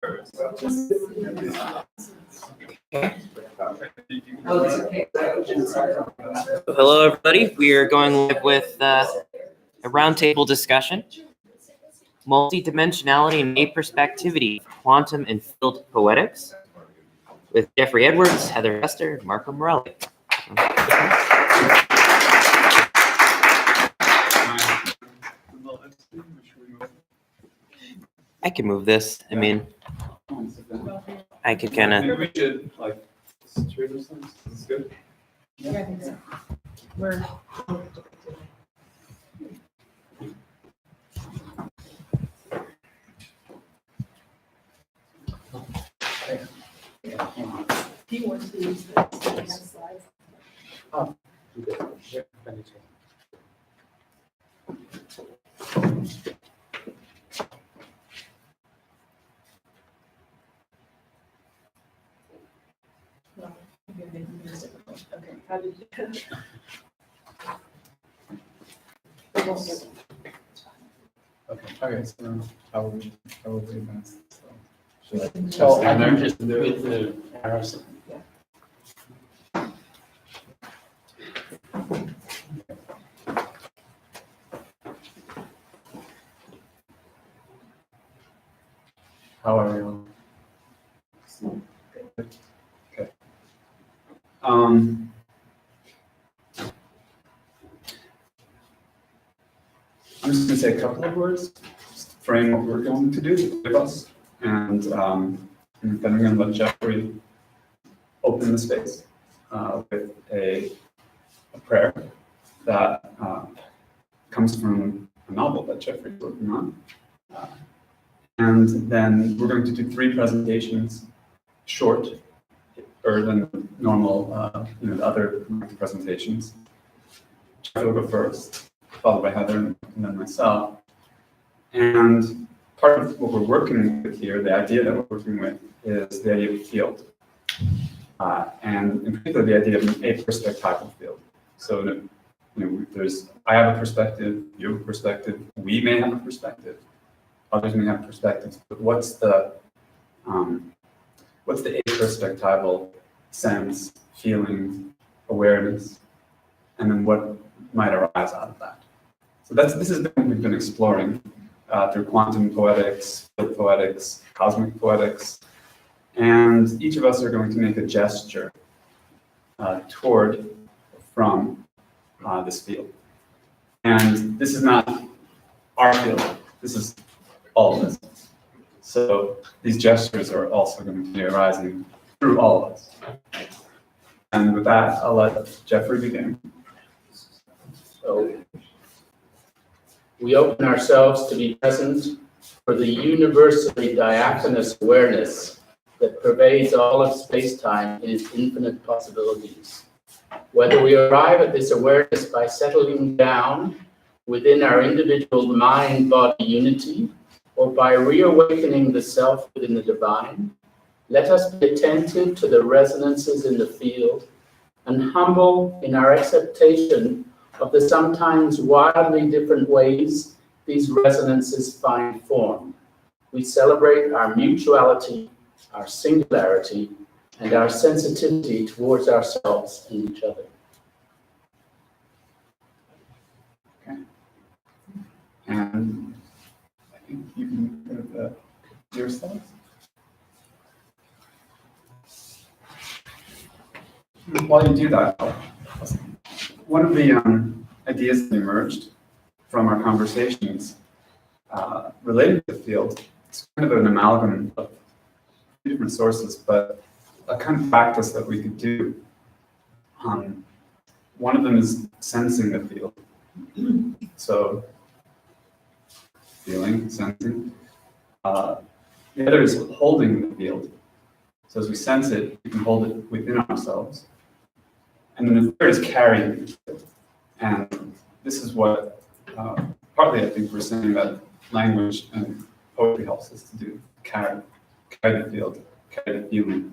Hello, everybody. We are going live with a roundtable discussion, Multidimensionality and Aperspectivity, Quantum and Field Poetics, with Jeffrey Edwards, Heather Hester, and Marco Morelli. I can move this. I mean, I could kind of. We should like situate ourselves. Is good? Yeah, I think so. We're. Do you want to use this slides? Oh, okay. Yeah, I need to. Okay, how did you? Okay, so how will we advance? So I can just do it with the arrows. How are you? Okay. I'm just going to say a couple of words, just to frame what we're going to do with us, and then I'm going to let Jeffrey open the space with a prayer that comes from a novel that Jeffrey's working on. And then we're going to do 3 presentations, shorter than normal, the other presentations. Jeffrey will go first, followed by Heather, and then myself. And part of what we're working with here, the idea that we're working with, is the idea of field. And in particular, the idea of an aperspectival field. So, I have a perspective, you have a perspective, we may have a perspective, others may have perspectives, but what's the aperspectival sense, feeling, awareness, and then what might arise out of that? So this is what we've been exploring through quantum poetics, field poetics, cosmic poetics, and each of us are going to make a gesture toward or from this field. And this is not our field, this is all of us. So these gestures are also going to be arising through all of us. And with that, I'll let Jeffrey begin. So we open ourselves to be present for the universally diaphanous awareness that pervades all of space-time in its infinite possibilities. Whether we arrive at this awareness by settling down within our individual mind-body unity, or by reawakening the self within the divine, let us be attentive to the resonances in the field and humble in our acceptation of the sometimes wildly different ways these resonances find form. We celebrate our mutuality, our singularity, and our sensitivity towards ourselves and each other. Okay. And I think you can go to your slides. While you do that, one of the ideas that emerged from our conversations related to the field, it's kind of an amalgam of different sources, but a kind of practice that we could do. One of them is sensing the field. So, feeling, sensing. The other is holding the field. So as we sense it, we can hold it within ourselves. And then the third is carrying it. And this is what, partly I think we're saying that language and poetry helps us to do, carry the field, carry the feeling,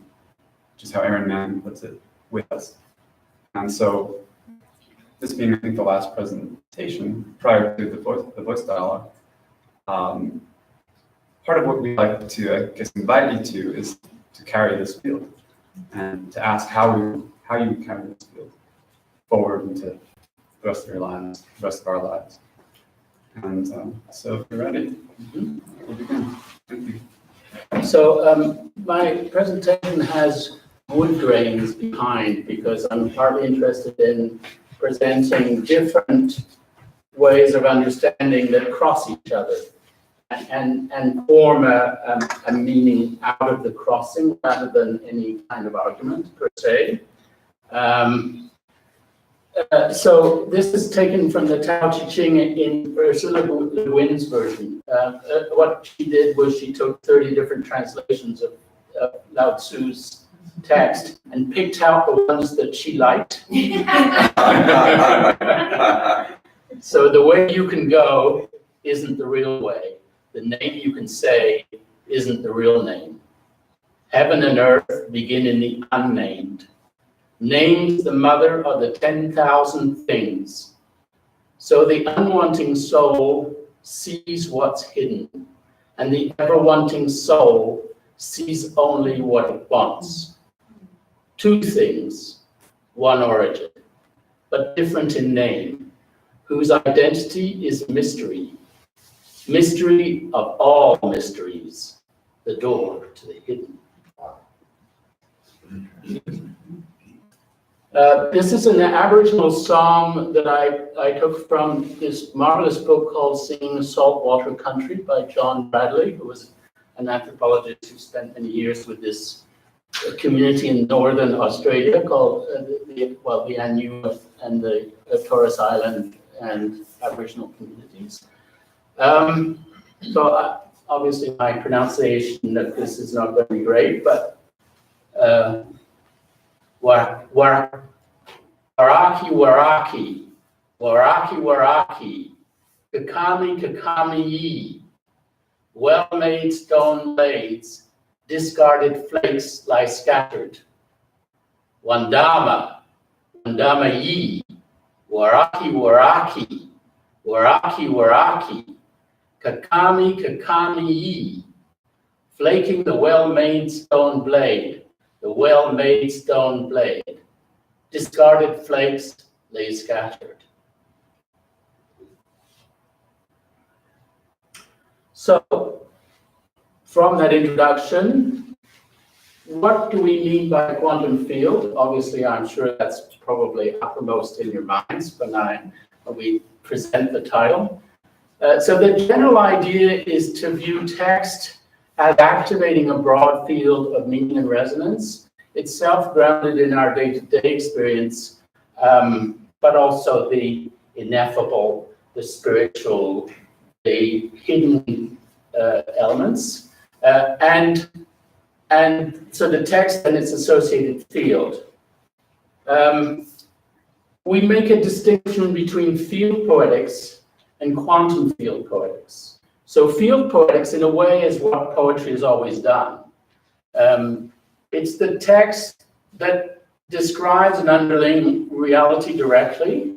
which is how Aaron Mann puts it, with us. And so, this being, I think, the last presentation prior to the voice dialogue, part part of what we like to, I guess, invite you to is to carry this field and to ask how you carry this field forward into the rest of your lives, the rest of our lives. And so if you're ready, we'll begin. Thank you. So my presentation has wood grains behind because I'm partly interested in presenting different ways of understanding that cross each other and form a meaning out of the crossing rather than any kind of argument per se. So this is taken from the Tao Te Ching in Ursula Le Guin's version. What she did was she took 30 different translations of Lao Tzu's text and picked out the ones that she liked. So the way you can go isn't the real way. The name you can say isn't the real name. Heaven and earth begin in the unnamed. Name's the mother of the 10,000 things. So the unwanting soul sees what's hidden, and the ever-wanting soul sees only what it wants. Two things, one origin, but different in name, whose identity is mystery. Mystery of all mysteries, the door to the hidden. This is an Aboriginal song that I took from this marvelous book called Singing Saltwater Country by John Bradley, who was an anthropologist who spent many years with this community in northern Australia called the Anu and the Torres Island and Aboriginal communities. So obviously my pronunciation of this is not going to be great, but Waraki, waraki, waraki, waraki, kakami, kakami yi, well-made stone blades, discarded flakes lie scattered. Wandama, wandama yi, waraki, waraki, waraki, waraki, kakami, kakami yi, flaking the well-made stone blade, the well-made stone blade. Discarded flakes lay scattered. So, from that introduction, what do we mean by a quantum field? Obviously, I'm sure that's probably uppermost in your minds when we present the title. So the general idea is to view text as activating a broad field of meaning and resonance, itself grounded in our day-to-day experience, but also the ineffable, the spiritual, the hidden elements, and so the text and its associated field. We make a distinction between field poetics and quantum field poetics. So field poetics, in a way, is what poetry has always done. It's the text that describes an underlying reality directly.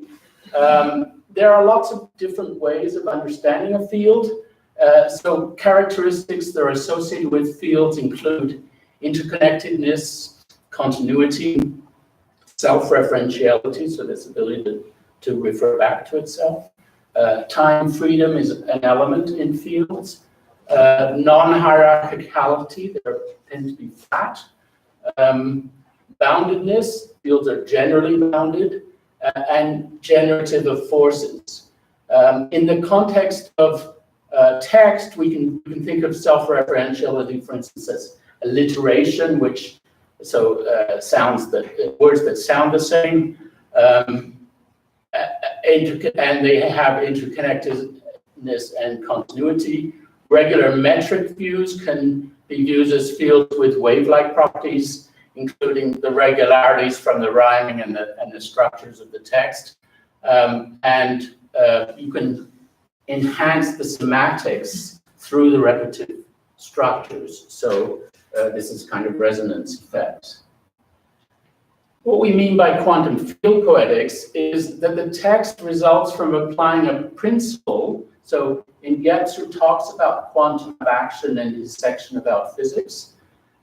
There are lots of different ways of understanding a field. So characteristics that are associated with fields include interconnectedness, continuity, self-referentiality, so this ability to refer back to itself. Time freedom is an element in fields. Non-hierarchicality, they tend to be flat. Boundedness, fields are generally bounded, and generative of forces. In the context of text, we can think of self-referentiality, for instance, as alliteration, which sounds that words that sound the same, and they have interconnectedness and continuity. Regular metric views can be viewed as fields with wave-like properties, including the regularities from the rhyming and the structures of the text. You can enhance the semantics through the repetitive structures. So this is kind of resonance effect. What we mean by quantum field poetics is that the text results from applying a principle So in Gebser talks about quantum action and his section about physics,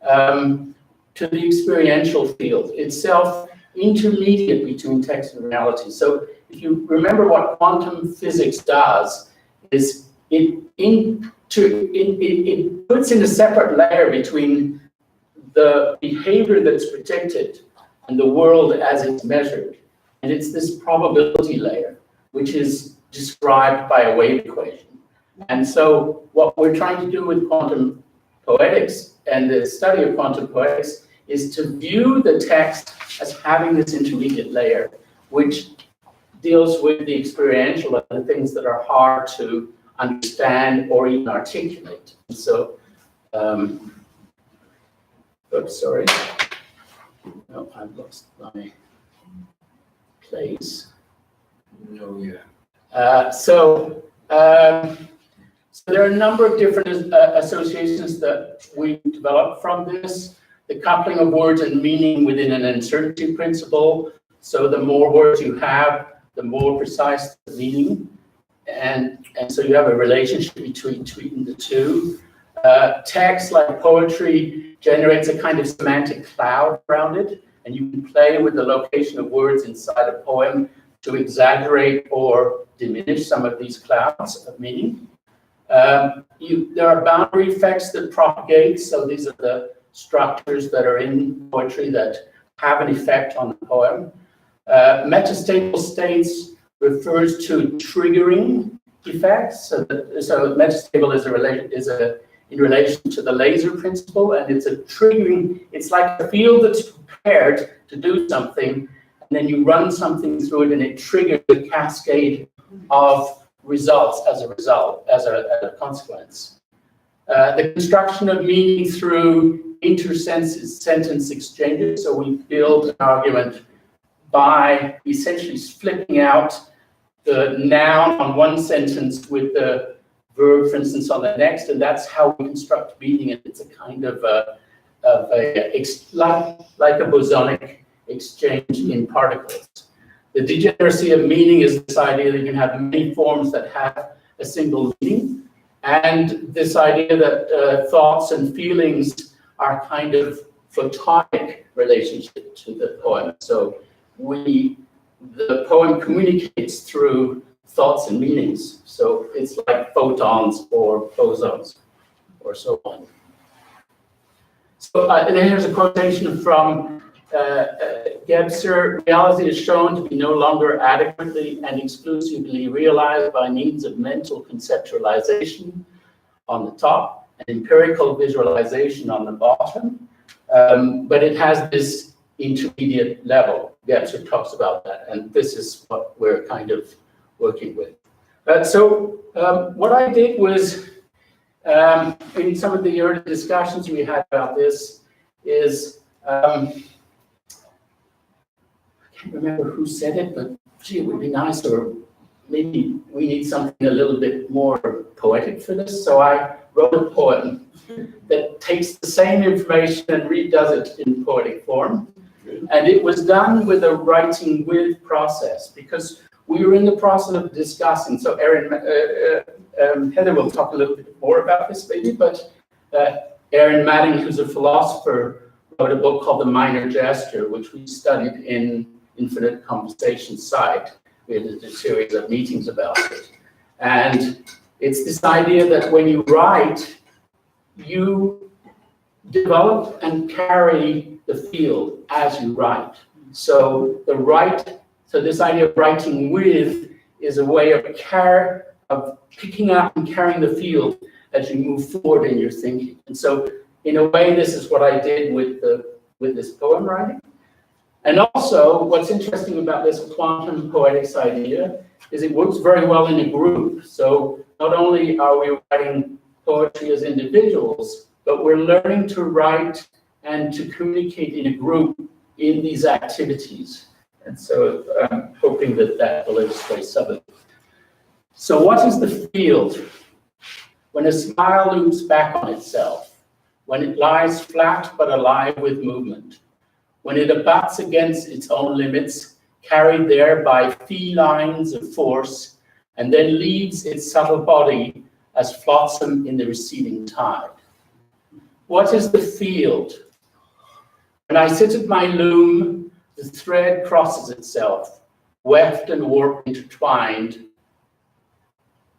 to the experiential field itself, intermediate between text and reality. So if you remember what quantum physics does, is it puts in a separate layer between the behavior that's predicted and the world as it's measured. And it's this probability layer, which is described by a wave equation. And so what we're trying to do with quantum poetics and the study of quantum poetics is to view the text as having this intermediate layer, which deals with the experiential and the things that are hard to understand or even articulate. And so, oops, sorry. No, I've lost my place. No, yeah. So there are a number of different associations that we developed from this. The coupling of words and meaning within an uncertainty principle. So the more words you have, the more precise the meaning. And so you have a relationship between the two. Text, like poetry, generates a kind of semantic cloud around it, and you can play with the location of words inside a poem to exaggerate or diminish some of these clouds of meaning. There are boundary effects that propagate, so these are the structures that are in poetry that have an effect on the poem. Metastable states refers to triggering effects. So metastable is in relation to the laser principle, and it's a triggering. It's like a field that's prepared to do something, and then you run something through it, and it triggers a cascade of results as a consequence. The construction of meaning through inter-sentence exchanges. So we build an argument by essentially flipping out the noun on one sentence with the verb, for instance, on the next, and that's how we construct meaning. And it's a kind of like a bosonic exchange in particles. The degeneracy of meaning is this idea that you can have many forms that have a single meaning, and this idea that thoughts and feelings are kind of photonic relationship to the poem. So the poem communicates through thoughts and meanings. So it's like photons or bosons or so on. So and then here's a quotation from Gebser. Reality is shown to be no longer adequately and exclusively realized by means of mental conceptualization on the top and empirical visualization on the bottom. But it has this intermediate level. Gebser talks about that, and this is what we're kind of working with. So what I did was, in some of the early discussions we had about this, is I can't remember who said it, but gee, it would be nice, or maybe we need something a little bit more poetic for this. So I wrote a poem that takes the same information and redoes it in poetic form. And it was done with a writing with process, because we were in the process of discussing. So Heather will talk a little bit more about this maybe, but Aaron Madding, who's a philosopher, wrote a book called The Minor Gesture, which we studied in Infinite Conversation site. We had a series of meetings about it. And it's this idea that when you write, you develop and carry the field as you write. So this idea of writing with is a way of picking up and carrying the field as you move forward in your thinking. And so in a way, this is what I did with this poem writing. And also, what's interesting about this quantum poetics idea is it works very well in a group. So not only are we writing poetry as individuals, but we're learning to write and to communicate in a group in these activities. And so I'm hoping that will illustrate some of it. So what is the field? When a smile loops back on itself, when it lies flat but alive with movement, when it abuts against its own limits, carried there by felines of force, and then leaves its subtle body as flotsam in the receding tide. What is the field? When I sit at my loom, the thread crosses itself, weft and warp intertwined.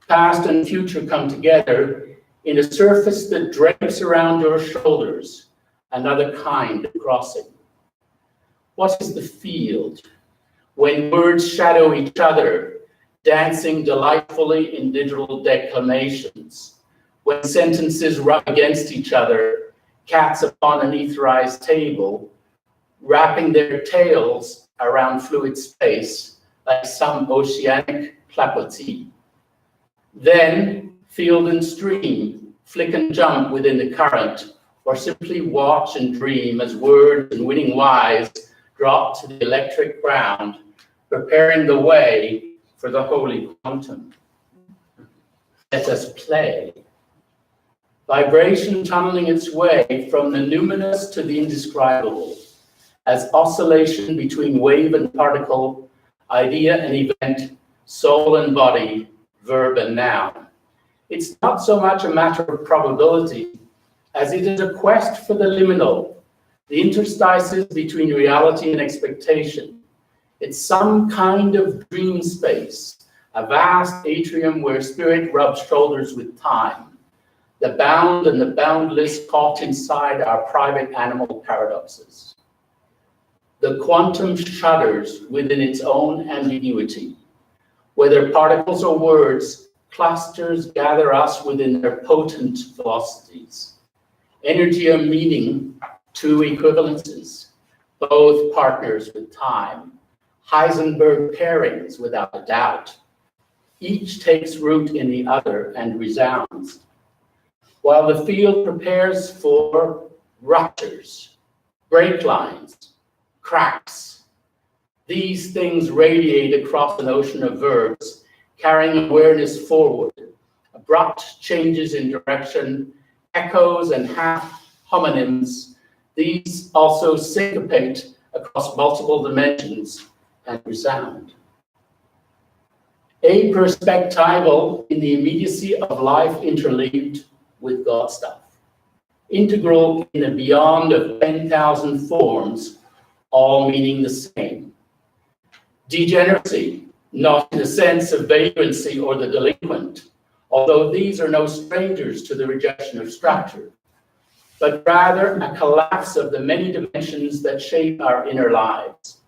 Past and future come together in a surface that drapes around your shoulders, another kind of crossing. What is the field? When words shadow each other, dancing delightfully in digital declamations. When sentences rub against each other, cats upon an etherized table, wrapping their tails around fluid space like some oceanic clapotis. Then, field and stream, flick and jump within the current, or simply watch and dream as words and winning whys drop to the electric ground, preparing the way for the holy quantum. Let us play. Vibration tunneling its way from the numinous to the indescribable, as oscillation between wave and particle, idea and event, soul and body, verb and noun. It's not so much a matter of probability as it is a quest for the liminal, the interstices between reality and expectation. It's some kind of dream space, a vast atrium where spirit rubs shoulders with time, the bound and the boundless caught inside our private animal paradoxes. The quantum shudders within its own ambiguity. Whether particles or words, clusters gather us within their potent velocities. Energy or meaning, two equivalences, both partners with time. Heisenberg pairings without a doubt. Each takes root in the other and resounds. While the field prepares for ruptures, break lines, cracks. These things radiate across an ocean of verbs, carrying awareness forward. Abrupt changes in direction, echoes and half homonyms. These also syncopate across multiple dimensions and resound. Aperspectival in the immediacy of life interleaved with God stuff. Integral in a beyond of 10,000 forms, all meaning the same. Degeneracy, not in the sense of vagrancy or the delinquent, although these are no strangers to the rejection of structure, but rather a collapse of the many dimensions that shape our inner lives.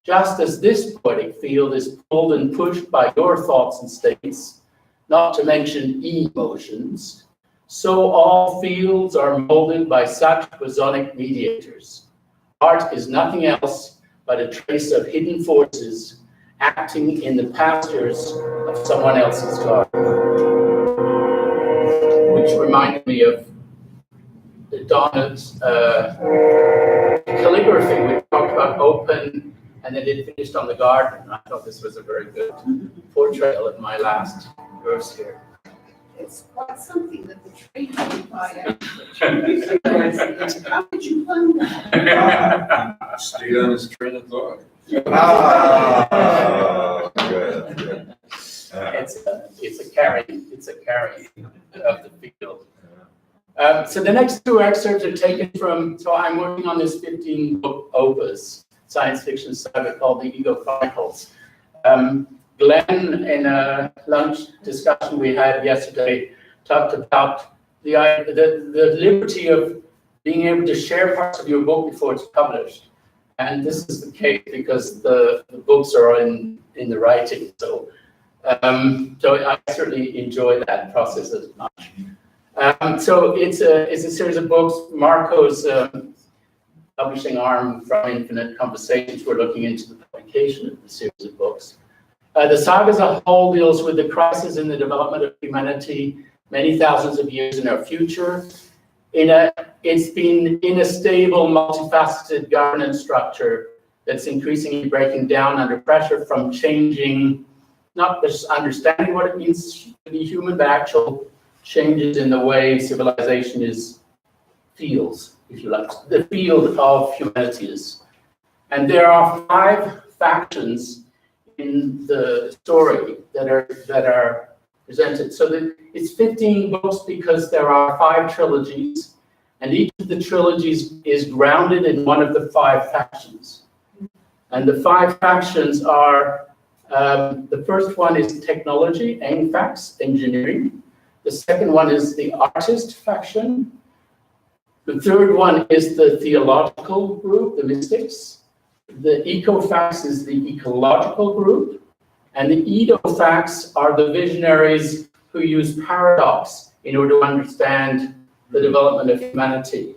Just as this poetic field is pulled and pushed by your thoughts and states, not to mention emotions, so all fields are molded by such bosonic mediators. Art is nothing else but a trace of hidden forces acting in the pastures of someone else's garden. Which reminded me of Donna's calligraphy. We talked about open, and then it finished on the garden. I thought this was a very good portrayal of my last verse here. It's quite something that the tree can buy. How did you find that? Stayed on his train of thought. Good. Good. It's a carrying of the field. So the next two excerpts are taken from, so I'm working on this 15-book opus, science fiction saga called The Ego Chronicles. Glenn, in a lunch discussion we had yesterday, talked about the liberty of being able to share parts of your book before it's published. And this is the case because the books are in the writing. So I certainly enjoy that process as much. So it's a series of books. Marco's publishing arm from Infinite Conversations, we're looking into the publication of the series of books. The saga as a whole deals with the crisis in the development of humanity many thousands of years in our future. It's been in a stable, multifaceted governance structure that's increasingly breaking down under pressure from changing, not just understanding what it means to be human, but actual changes in the way civilization feels, if you like, the field of humanity is. And there are 5 factions in the story that are presented. So that it's 15 books because there are 5 trilogies, and each of the trilogies is grounded in one of the 5 factions. And the 5 factions are, the first one is technology, AIMFAX, engineering. The second one is the artist faction. The third one is the theological group, the mystics. The ecofax is the ecological group. And the edofax are the visionaries who use paradox in order to understand the development of humanity.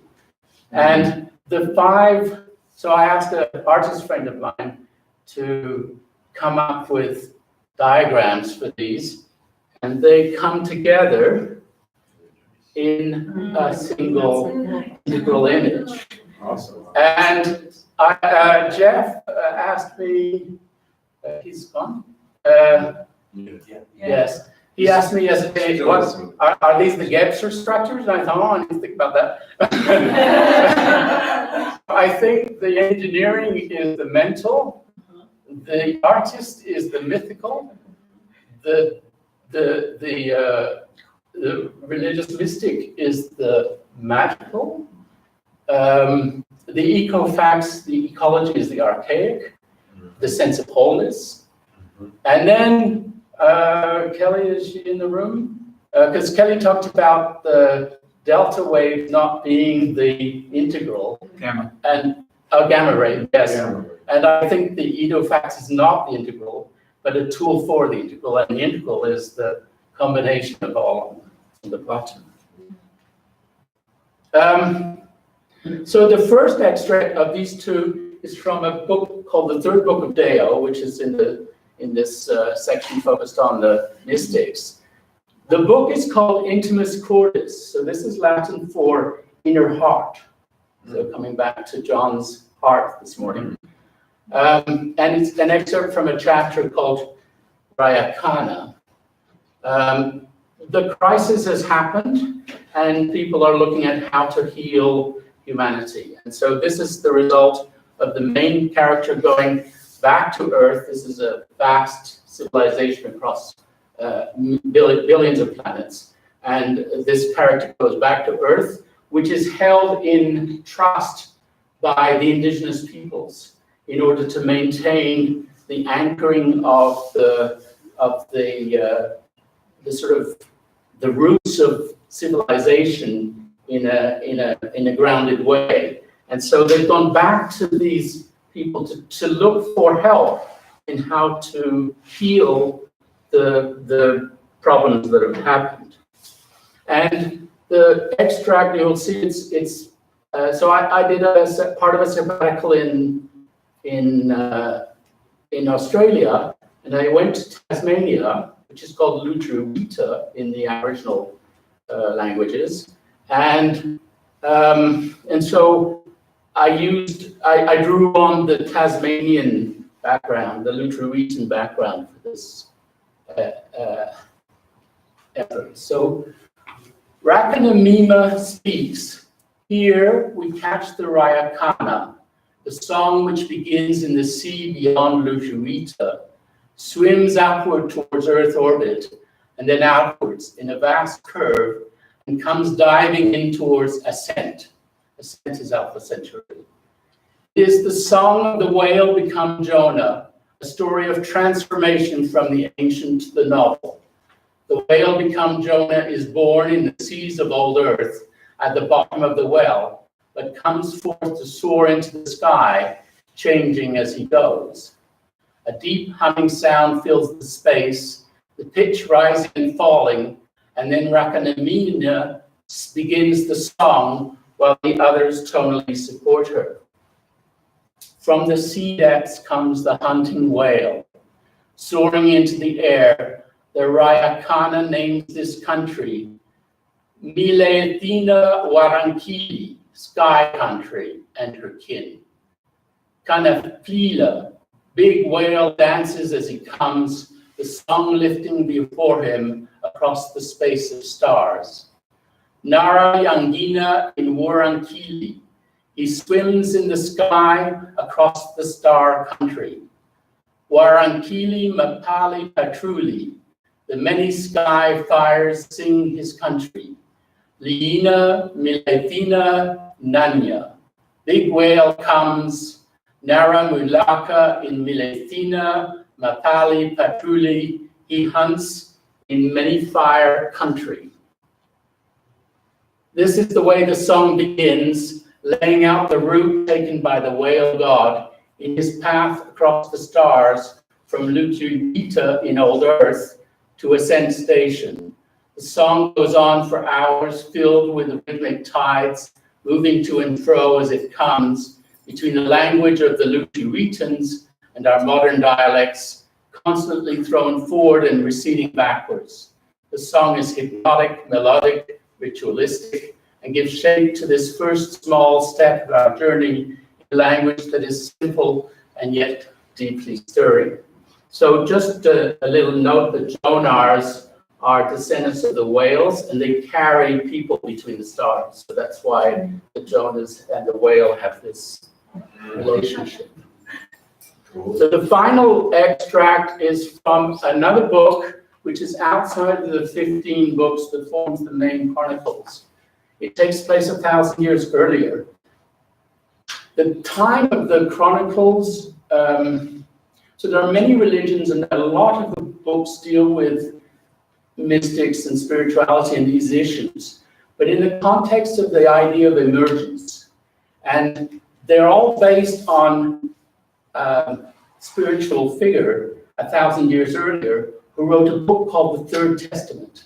And the 5, so I asked an artist friend of mine to come up with diagrams for these, and they come together in a single integral image. Awesome. And Jeff asked me, he's gone? Yes. He asked me yesterday, are these the Gebser structures? And I thought, I need to think about that. I think the engineering is the mental, the artist is the mythical, the religious mystic is the magical, the ecofax, the ecology is the archaic, the sense of wholeness, and then Kelly, is she in the room? Because Kelly talked about the delta wave not being the integral. Gamma. And gamma ray, yes. Gamma ray. And I think the edofax is not the integral, but a tool for the integral. And the integral is the combination of all on the bottom. So the first extract of these 2 is from a book called The Third Book of Deo, which is in this section focused on the mystics. The book is called Intimus Cordis. So this is Latin for inner heart. So coming back to John's heart this morning. And it's an excerpt from a chapter called Rayakana. The crisis has happened, and people are looking at how to heal humanity. And so this is the result of the main character going back to Earth. This is a vast civilization across billions of planets. And this character goes back to Earth, which is held in trust by the indigenous peoples in order to maintain the anchoring of the sort of the roots of civilization in a grounded way. And so they've gone back to these people to look for help in how to heal the problems that have happened. And the extract, you'll see it's so I did part of a sabbatical in Australia, and I went to Tasmania, which is called Lutruwita in the Aboriginal languages, and so I drew on the Tasmanian background, the Lutruwitan background for this effort. So Rakanamima speaks. Here we catch the Rayakana, the song which begins in the sea beyond Lutruwita, swims outward towards Earth orbit, and then outwards in a vast curve, and comes diving in towards ascent. Ascent is Alpha Centauri. It is the song of the whale become Jonah, a story of transformation from the ancient to the novel. The whale become Jonah is born in the seas of old Earth at the bottom of the well, but comes forth to soar into the sky, changing as he goes. A deep humming sound fills the space, the pitch rising and falling, and then Rakanamina begins the song while the others tonally support her. From the sea depths comes the hunting whale. Soaring into the air, the Rayakana names this country Miletina Warankili, sky country, and her kin. Kanaflila, big whale dances as he comes, the song lifting before him across the space of stars. Nara Yangina in Warankili, he swims in the sky across the star country. Warankili Mapali Patruli, the many sky fires sing his country. Liina Milathina Nanya, big whale comes, Nara Mulaka in Milathina, Mapali Patruli, he hunts in many fire country. This is the way the song begins, laying out the route taken by the whale god in his path across the stars from Lutuita in Old Earth to Ascent Station. The song goes on for hours, filled with the rhythmic tides, moving to and fro as it comes between the language of the Lutuitans and our modern dialects, constantly thrown forward and receding backwards. The song is hypnotic, melodic, ritualistic, and gives shape to this first small step of our journey in a language that is simple and yet deeply stirring. So just a little note that Jonars are descendants of the whales, and they carry people between the stars. So that's why the Jonas and the whale have this relationship. So the final extract is from another book, which is outside of the 15 books that forms the main chronicles. It takes place 1,000 years earlier. The time of the chronicles, so there are many religions, and a lot of the books deal with mystics and spirituality and these issues, but in the context of the idea of emergence. And they're all based on a spiritual figure 1,000 years earlier who wrote a book called the Third Testament.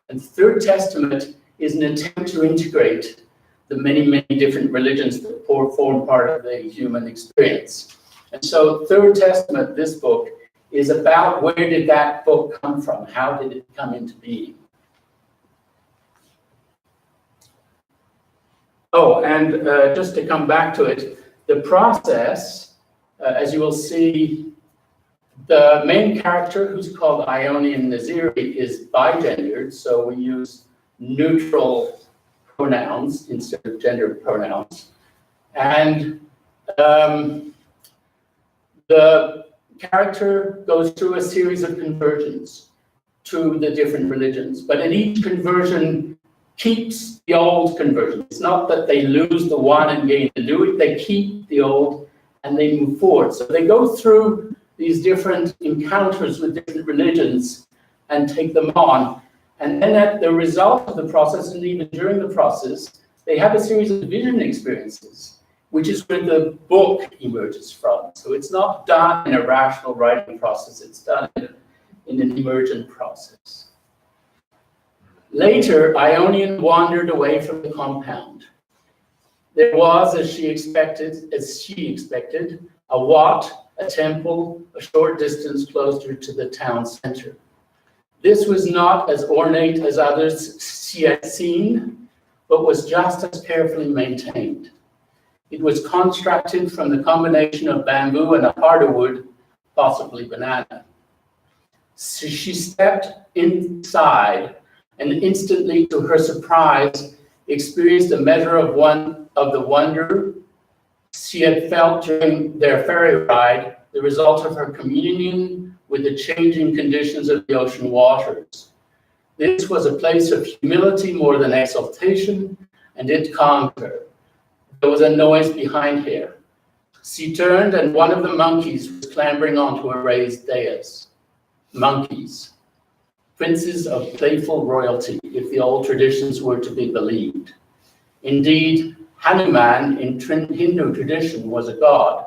And the Third Testament is an attempt to integrate the many, many different religions that form part of the human experience. And so Third Testament, this book, is about where did that book come from? How did it come into being? Oh, and just to come back to it, the process, as you will see, the main character, who's called Ionian Naziri, is bigendered, so we use neutral pronouns instead of gender pronouns. And the character goes through a series of conversions to the different religions, but in each conversion keeps the old conversion. It's not that they lose the one and gain the new, they keep the old and they move forward. So they go through these different encounters with different religions and take them on. And then at the result of the process, and even during the process, they have a series of vision experiences, which is where the book emerges from. So it's not done in a rational writing process, it's done in an emergent process. Later, Ionian wandered away from the compound. There was, as she expected, a wat, a temple, a short distance closer to the town center. This was not as ornate as others she had seen, but was just as carefully maintained. It was constructed from the combination of bamboo and a harder wood, possibly banana. So she stepped inside and instantly, to her surprise, experienced a measure of the wonder she had felt during their ferry ride, the result of her communion with the changing conditions of the ocean waters. This was a place of humility more than exaltation, and it calmed her. There was a noise behind her. She turned, and one of the monkeys was clambering onto a raised dais. Monkeys, princes of playful royalty, if the old traditions were to be believed. Indeed, Hanuman in Hindu tradition was a god.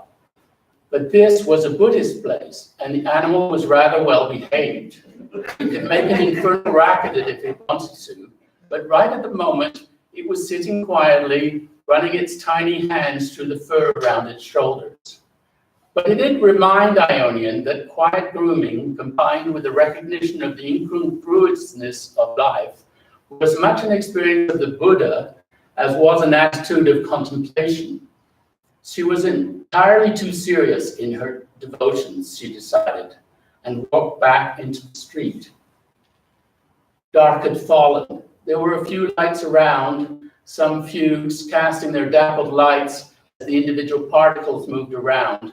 But this was a Buddhist place, and the animal was rather well behaved. It could make an infernal racket if it wanted to, but right at the moment, it was sitting quietly, running its tiny hands through the fur around its shoulders. But it did remind Ionian that quiet grooming, combined with the recognition of the incongruousness of life, was much an experience of the Buddha as was an attitude of contemplation. She was entirely too serious in her devotions, she decided, and walked back into the street. Dark had fallen. There were a few lights around, some fugues casting their dappled lights as the individual particles moved around.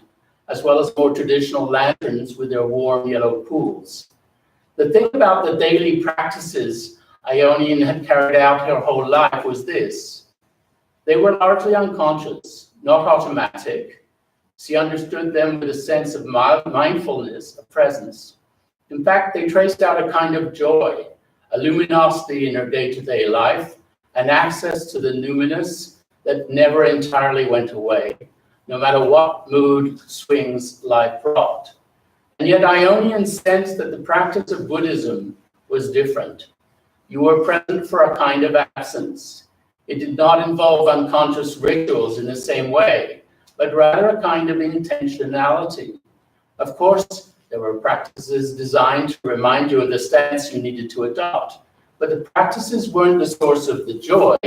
as well as more traditional lanterns with their warm yellow pools. The thing about the daily practices Ionian had carried out her whole life was this. They were largely unconscious, not automatic. She understood them with a sense of mindfulness, of presence. In fact, they traced out a kind of joy, a luminosity in her day-to-day life, an access to the numinous that never entirely went away, no matter what mood swings life brought. And yet Ionian sensed that the practice of Buddhism was different. You were present for a kind of absence. It did not involve unconscious rituals in the same way, but rather a kind of intentionality. Of course, there were practices designed to remind you of the stance you needed to adopt, but the practices weren't the source of the joy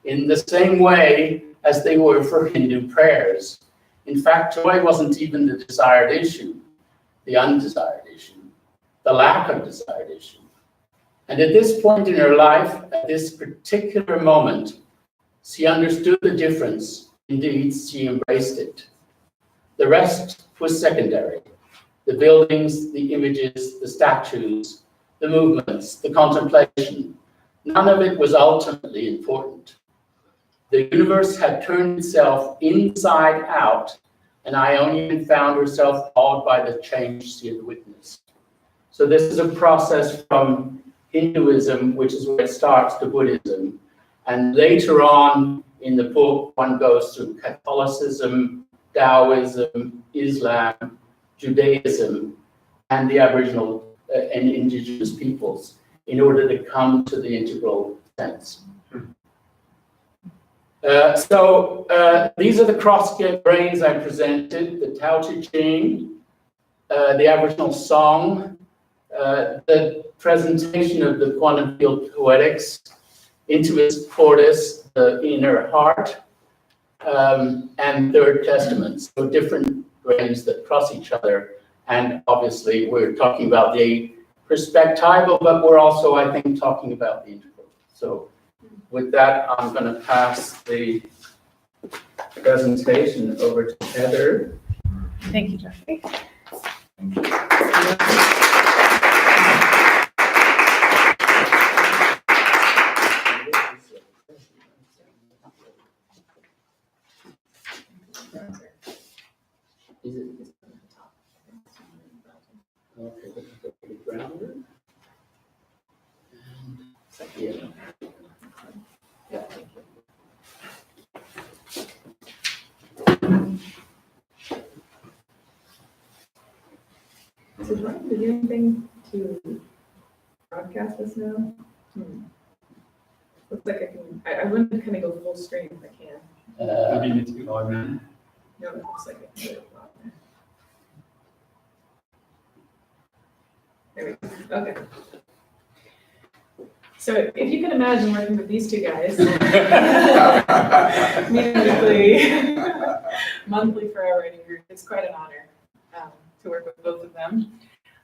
in the same way as they were for Hindu prayers. In fact, joy wasn't even the desired issue, the undesired issue, the lack of desired issue. And at this point in her life, at this particular moment, she understood the difference. Indeed, she embraced it. The rest was secondary. The buildings, the images, the statues, the movements, the contemplation. None of it was ultimately important. The universe had turned itself inside out, and Ionian found herself awed by the change she had witnessed. So this is a process from Hinduism, which is where it starts, to Buddhism. And later on in the book, one goes through Catholicism, Taoism, Islam, Judaism, and the Aboriginal and indigenous peoples in order to come to the integral sense. These are the cross-grains I presented: the Tao Te Ching, the Aboriginal song, the presentation of the quantum field poetics, Intimus Cordis, the inner heart, and Third Testament. So different grains that cross each other. And obviously, we're talking about the perspectival, but we're also, I think, talking about the integral. So with that, I'm going to pass the presentation over to Heather. Thank you, Jeffrey. Is it? Okay, the grounder. Yeah. Yeah, thank you. So do I have to do anything to broadcast this now? Looks like I can, I want to kind of go full screen if I can. Maybe you need to be logged in. No, it looks like I can do it. There we go, okay. So if you can imagine working with these two guys, weekly, monthly for our writing group, it's quite an honor to work with both of them.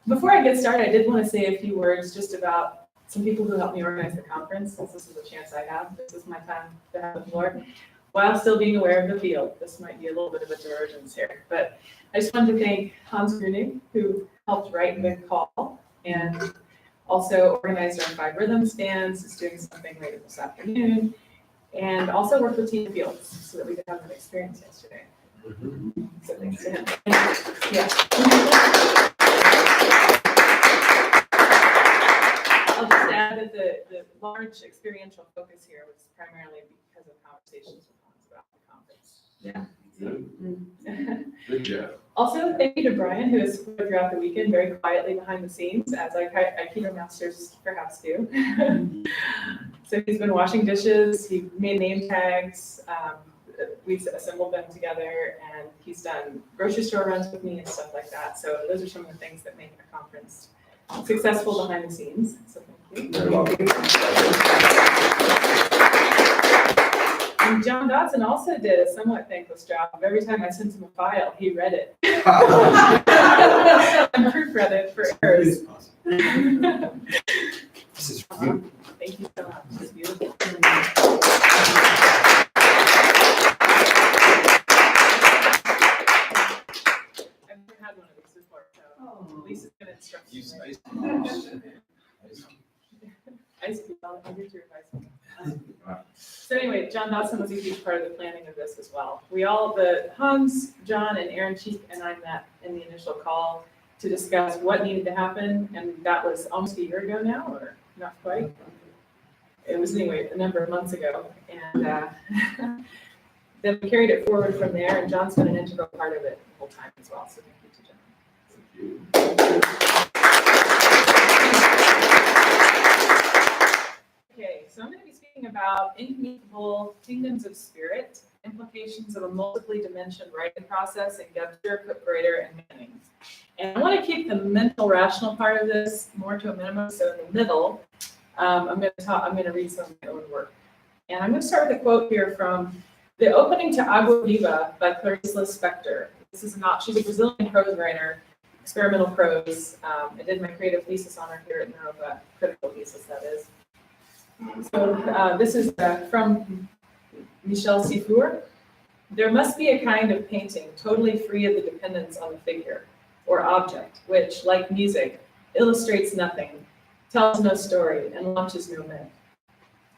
Before I get started, I did want to say a few words just about some people who helped me organize the conference, since this is a chance I have. This is my time to have the floor, while still being aware of the field. This might be a little bit of a divergence here, but I just wanted to thank Hans Grunig, who helped write the call and also organized our 5 rhythm stands, is doing something later this afternoon, and also worked with Team Fields so that we could have that experience yesterday. So thanks to him. Yeah. I'll just add that the large experiential focus here was primarily because of conversations with Hans about the conference. Yeah. Good job. Also, thank you to Brian, who has supported throughout the weekend very quietly behind the scenes, as Aikido masters perhaps do. So he's been washing dishes, he made name tags, we've assembled them together, and he's done grocery store runs with me and stuff like that. So those are some of the things that make a conference successful behind the scenes. So thank you. You're welcome. And John Dodson also did a somewhat thankless job. Every time I sent him a file, he read it. And proofread it for errors. This is for you. Thank you so much. It's beautiful. anyway, John Dawson was a huge part of the planning of this as well. We all, the Hans, John, and Aaron Cheek and I met in the initial call to discuss what needed to happen, and that was almost a year ago now, or not quite. It was anyway a number of months ago, and then we carried it forward from there, and John's been an integral part of it the whole time as well, so thank you to John. Okay, so I'm going to be speaking about incommunicable kingdoms of spirit, implications of a multiply dimensioned writing process in Gebser, Cook-Grader, and Manning. And I want to keep the mental rational part of this more to a minimum, so in the middle, I'm going to read some of my own work. And I'm going to start with a quote here from the opening to Agua Viva by Clarice Lispector. This is she's a Brazilian prose writer, experimental prose. I did my creative thesis on her here at Nova, critical thesis, that is. So this is from Michel Sifour. There must be a kind of painting totally free of the dependence on the figure or object, which, like music, illustrates nothing, tells no story, and launches no myth.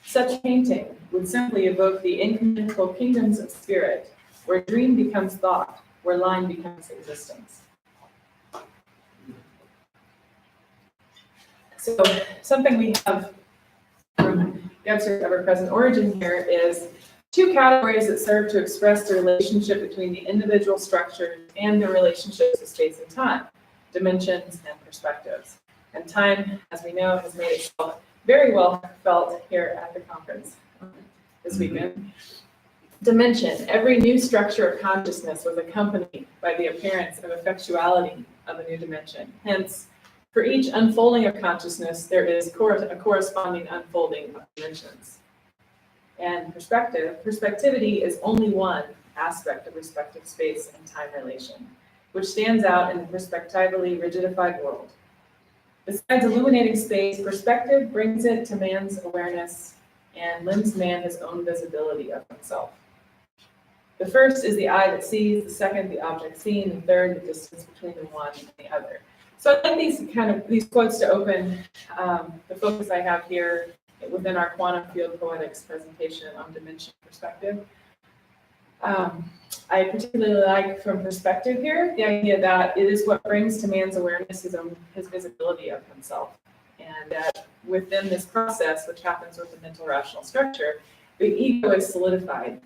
Such painting would simply evoke the incommunicable kingdoms of spirit, where dream becomes thought, where line becomes existence. So something we have from Gebser's ever-present origin here is two categories that serve to express the relationship between the individual structures and their relationships to space and time, dimensions and perspectives. And time, as we know, has made itself very well felt here at the conference this weekend. Dimension. Every new structure of consciousness was accompanied by the appearance of effectuality of a new dimension. Hence, for each unfolding of consciousness, there is a corresponding unfolding of dimensions. And perspective. Perspectivity is only one aspect of respective space and time relation, which stands out in the perspectively rigidified world. Besides illuminating space, perspective brings it to man's awareness and lends man his own visibility of himself. The first is the eye that sees, the second, the object seen, the third, the distance between the one and the other. So I'd like these quotes to open the focus I have here within our quantum field poetics presentation on dimension perspective. I particularly like from perspective here the idea that it is what brings to man's awareness his visibility of himself. And that within this process, which happens with the mental rational structure, the ego is solidified,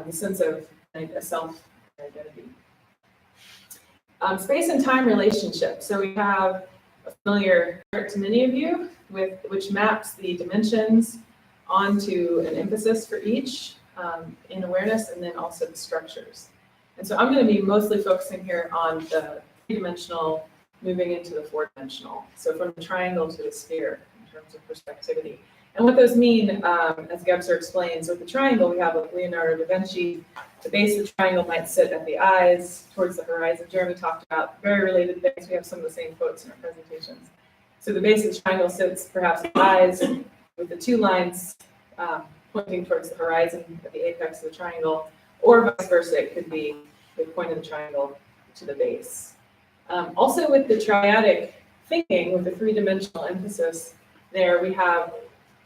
the sense of a self-identity. Space and time relationship. So we have a familiar chart to many of you, which maps the dimensions onto an emphasis for each in awareness, and then also the structures. And so I'm going to be mostly focusing here on the three-dimensional moving into the four-dimensional. So from the triangle to the sphere in terms of perspectivity. And what those mean, as Gebser explains, with the triangle, we have with Leonardo da Vinci. The base of the triangle might sit at the eyes, towards the horizon. Jeremy talked about very related things. We have some of the same quotes in our presentations. So the base of the triangle sits perhaps at the eyes, with the two lines pointing towards the horizon at the apex of the triangle, or vice versa, it could be the point of the triangle to the base. Also with the triadic thinking, with the three-dimensional emphasis, there we have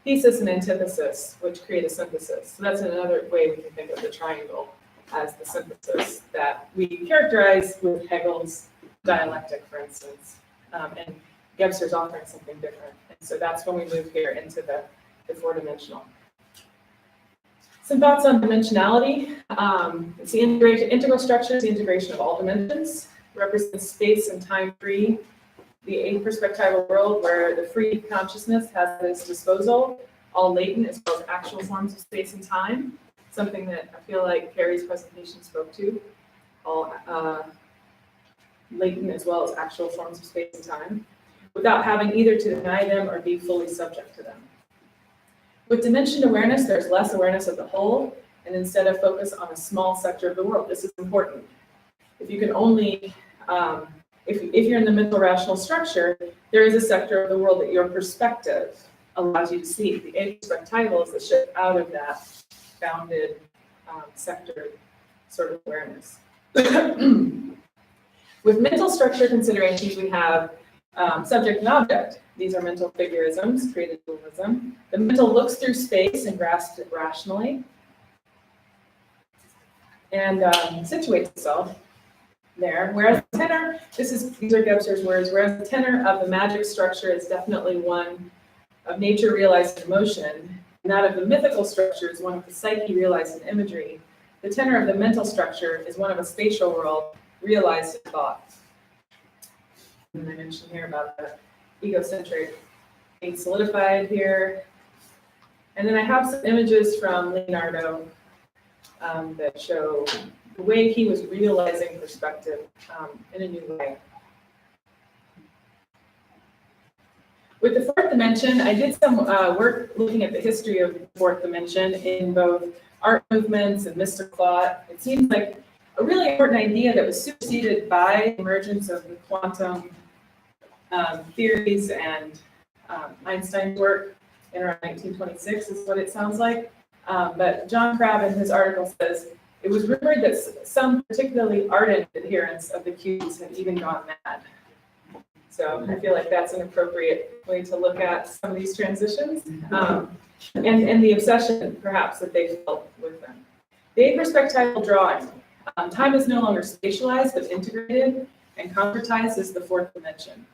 thesis and antithesis, which create a synthesis. So that's another way we can think of the triangle as the synthesis that we characterize with Hegel's dialectic, for instance. And Gebser's offering something different. And so that's when we move here into the four-dimensional. Some thoughts on dimensionality. It's the integral structure, the integration of all dimensions, represents space and time free, the aperspectival world where the free consciousness has at its disposal all latent as well as actual forms of space and time, something that I feel like Carrie's presentation spoke to, all latent as well as actual forms of space and time, without having either to deny them or be fully subject to them. With dimension awareness, there's less awareness of the whole, and instead of focus on a small sector of the world. This is important. If you can only, if you're in the mental rational structure, there is a sector of the world that your perspective allows you to see. The aperspectival is the shift out of that bounded sector sort of awareness. With mental structure considerations, we have subject and object. These are mental figurisms, created dualism. The mental looks through space and grasps it rationally and situates itself there. Whereas the tenor, these are Gebser's words, whereas the tenor of the magic structure is definitely one of nature realized in motion, and that of the mythical structure is one of the psyche realized in imagery, the tenor of the mental structure is one of a spatial world realized in thought. And I mentioned here about the egocentric being solidified here. And then I have some images from Leonardo that show the way he was realizing perspective in a new way. With the fourth dimension, I did some work looking at the history of the fourth dimension in both art movements and mystical thought. It seems like a really important idea that was superseded by the emergence of the quantum theories and Einstein's work in around 1926 is what it sounds like. But John Crabb in his article says, it was rumored that some particularly ardent adherents of the Qs had even gone mad. So I feel like that's an appropriate way to look at some of these transitions and the obsession, perhaps, that they felt with them. The aperspectival drawing. Time is no longer spatialized, but integrated, and concretized is the fourth dimension.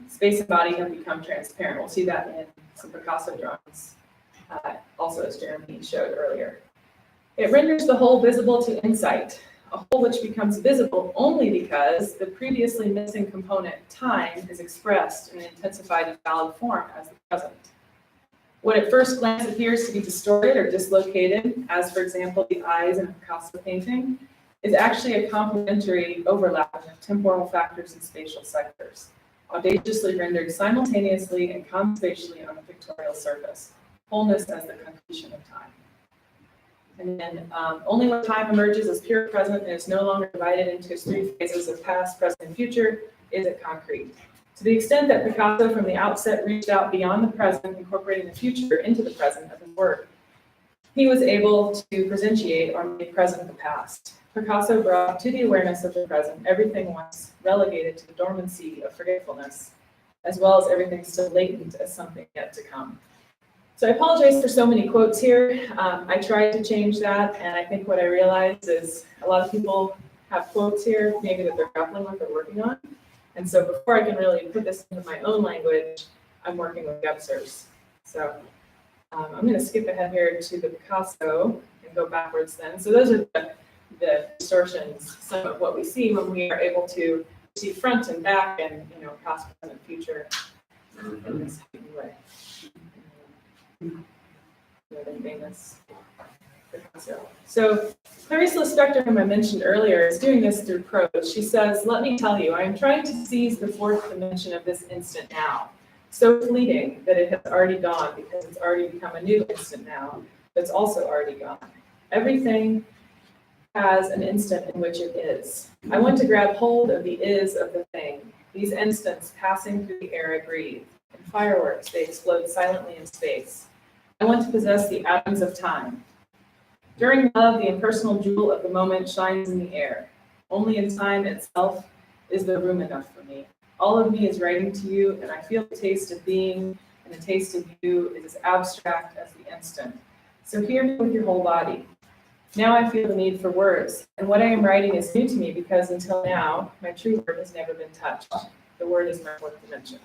Space and body have become transparent. We'll see that in some Picasso drawings, also as Jeremy showed earlier. It renders the whole visible to insight, a whole which becomes visible only because the previously missing component, time, is expressed in an intensified and valid form as the present. What at first glance appears to be distorted or dislocated, as for example the eyes in a Picasso painting, is actually a complementary overlap of temporal factors and spatial sectors, audaciously rendered simultaneously and conspatially on a pictorial surface, wholeness as the concretion of time. And then only when time emerges as pure present and is no longer divided into its three phases of past, present, and future is it concrete. To the extent that Picasso from the outset reached out beyond the present, incorporating the future into the present of his work, he was able to presentiate or make present the past. Picasso brought to the awareness of the present everything once relegated to the dormancy of forgetfulness, as well as everything still latent as something yet to come. So I apologize for so many quotes here. I tried to change that, and I think what I realized is a lot of people have quotes here, maybe that they're grappling with or working on. And so before I can really put this into my own language, I'm working with Gebser's. So I'm going to skip ahead here to the Picasso and go backwards then. So those are the distortions, some of what we see when we are able to see front and back and, past, present, future in this way. The famous Picasso. So Clarice Lispector, whom I mentioned earlier, is doing this through prose. She says, "Let me tell you, I am trying to seize the fourth dimension of this instant now, so fleeting that it has already gone because it's already become a new instant now that's also already gone. Everything has an instant in which it is. I want to grab hold of the is of the thing, these instants passing through the air I breathe. In fireworks, they explode silently in space. I want to possess the atoms of time. During love, the impersonal jewel of the moment shines in the air. Only in time itself is there room enough for me. All of me is writing to you, and I feel the taste of being, and the taste of you is as abstract as the instant. So hear me with your whole body. Now I feel the need for words, and what I am writing is new to me because until now, my true word has never been touched. The word is my fourth dimension."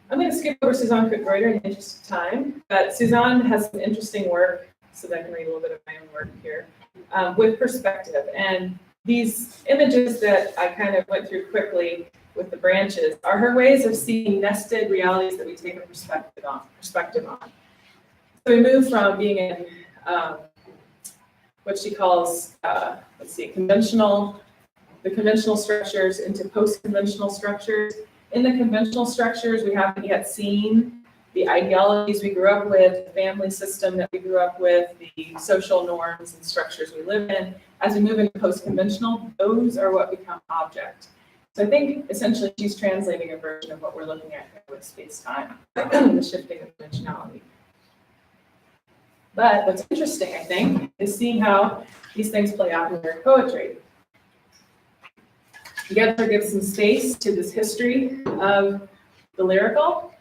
I'm going to skip over Suzanne Cook-Greuter in the interest of time, but Suzanne has some interesting work, so that I can read a little bit of my own work here, with perspective. And these images that I kind of went through quickly with the branches are her ways of seeing nested realities that we take a perspective on. So we move from being in what she calls, the conventional structures into post-conventional structures. In the conventional structures, we haven't yet seen the ideologies we grew up with, the family system that we grew up with, the social norms and structures we live in. As we move into post-conventional, those are what become object. So I think essentially she's translating a version of what we're looking at here with space-time, the shifting of dimensionality. But what's interesting, I think, is seeing how these things play out in lyric poetry. Gebser gives some space to this history of the lyrical.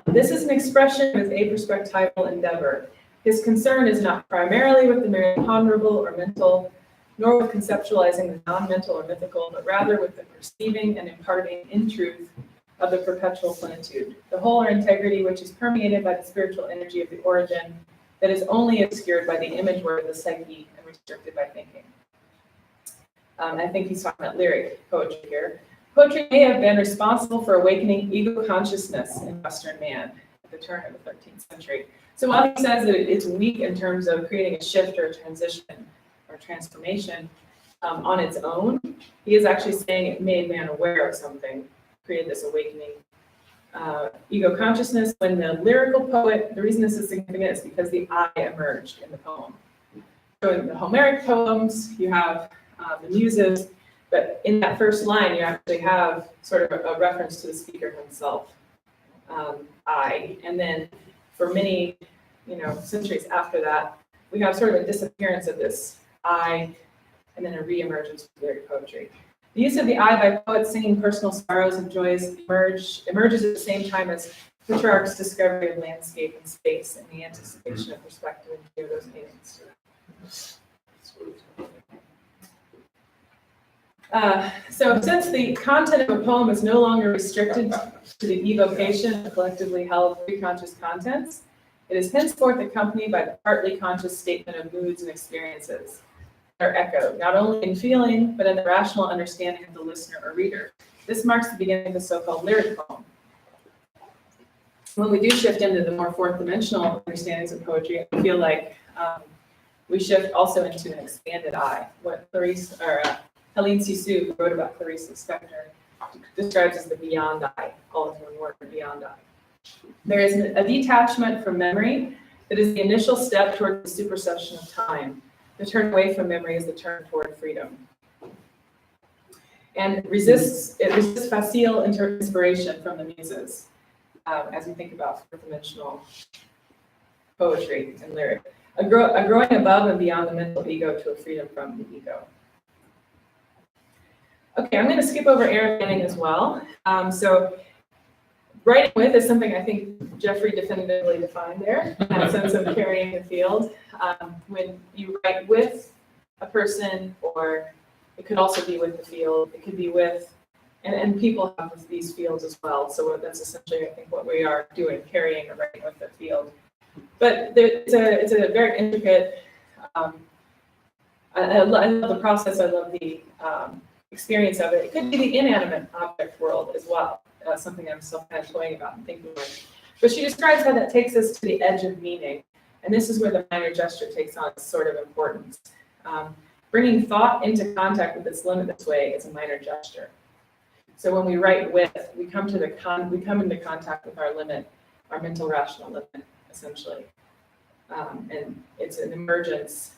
This is an expression of his aperspectival endeavor. His concern is not primarily with the merely ponderable or mental, nor with conceptualizing the non-mental or mythical, but rather with the perceiving and imparting in truth of the perpetual plenitude, the whole or integrity which is permeated by the spiritual energy of the origin, that is only obscured by the image word of the psyche and restricted by thinking. I think he's talking about lyric poetry here. Poetry may have been responsible for awakening ego consciousness in Western man at the turn of the 13th century. So while he says that it's weak in terms of creating a shift or a transition or transformation on its own, he is actually saying it made man aware of something, created this awakening ego consciousness. When the lyrical poet, the reason this is significant is because the I emerged in the poem. So in the Homeric poems, you have the muses, but in that first line, you actually have sort of a reference to the speaker himself, I. And then for many, centuries after that, we have sort of a disappearance of this I, and then a re-emergence of lyric poetry. The use of the I by poets singing personal sorrows and joys emerges at the same time as Petrarch's discovery of landscape and space and the anticipation of perspective and those paintings. So since the content of a poem is no longer restricted to the evocation of collectively held pre-conscious contents, it is henceforth accompanied by the partly conscious statement of moods and experiences that are echoed, not only in feeling, but in the rational understanding of the listener or reader. This marks the beginning of the so-called lyric poem. When we do shift into the more fourth dimensional understandings of poetry, I feel like we shift also into an expanded I, what Helene Cixous, who wrote about Clarice Lispector, describes as the beyond I, all in one word, beyond I. There is a detachment from memory that is the initial step toward the supersession of time. The turn away from memory is the turn toward freedom. And it resists facile inspiration from the muses, as we think about fourth-dimensional poetry and lyric. A growing above and beyond the mental ego to a freedom from the ego. Okay, I'm going to skip over Aaron Manning as well. So writing with is something I think Jeffrey definitively defined there, in that sense of carrying the field. When you write with a person, or it could also be with the field, it could be with, and people have these fields as well. So that's essentially, I think, what we are doing, carrying or writing with the field. But it's a very intricate, I love the process, I love the experience of it. It could be the inanimate object world as well, something I'm still kind of toying about and thinking about. But she describes how that takes us to the edge of meaning. And this is where the minor gesture takes on its sort of importance. Bringing thought into contact with its limit this way is a minor gesture. So when we write with, we come into contact with our limit, our mental rational limit, essentially. And it's an emergence,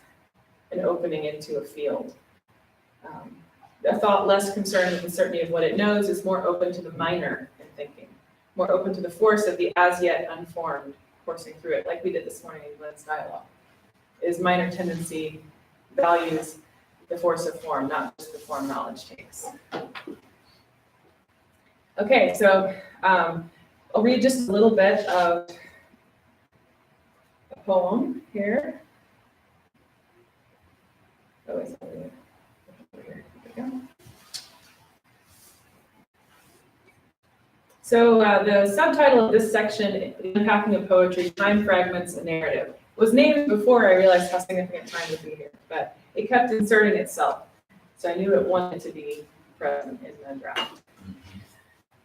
an opening into a field. A thought less concerned with the certainty of what it knows is more open to the minor in thinking, more open to the force of the as yet unformed coursing through it, like we did this morning in Glenn's dialogue. Is minor tendency values the force of form, not just the form knowledge takes. Okay, so I'll read just a little bit of a poem here. Oh, is that over here? There we go. So the subtitle of this section, Unpacking of Poetry, Time Fragments and Narrative, was named before I realized how significant time would be here, but it kept inserting itself. So I knew it wanted to be present in the draft.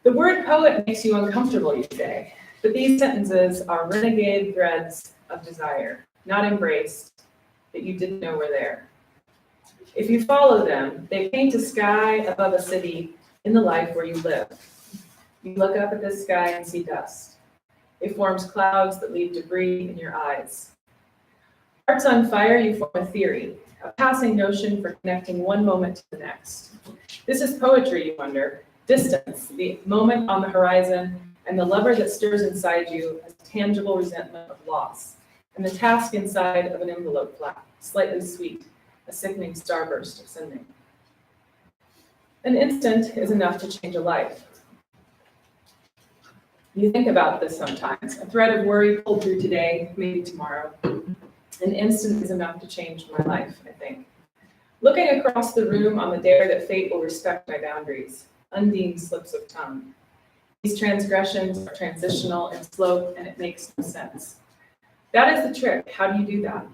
The word poet makes you uncomfortable, you say, but these sentences are renegade threads of desire, not embraced, that you didn't know were there. If you follow them, they paint a sky above a city in the life where you live. You look up at this sky and see dust. It forms clouds that leave debris in your eyes. Hearts on fire, you form a theory, a passing notion for connecting one moment to the next. This is poetry, you wonder. Distance, the moment on the horizon, and the lover that stirs inside you as tangible resentment of loss, and the task inside of an envelope flap, slightly sweet, a sickening starburst of sending. An instant is enough to change a life. You think about this sometimes. A thread of worry pulled through today, maybe tomorrow. An instant is enough to change my life, I think. Looking across the room on the dare that fate will respect my boundaries, undine slips of tongue. These transgressions are transitional in slope, and it makes no sense. That is the trick. How do you do that?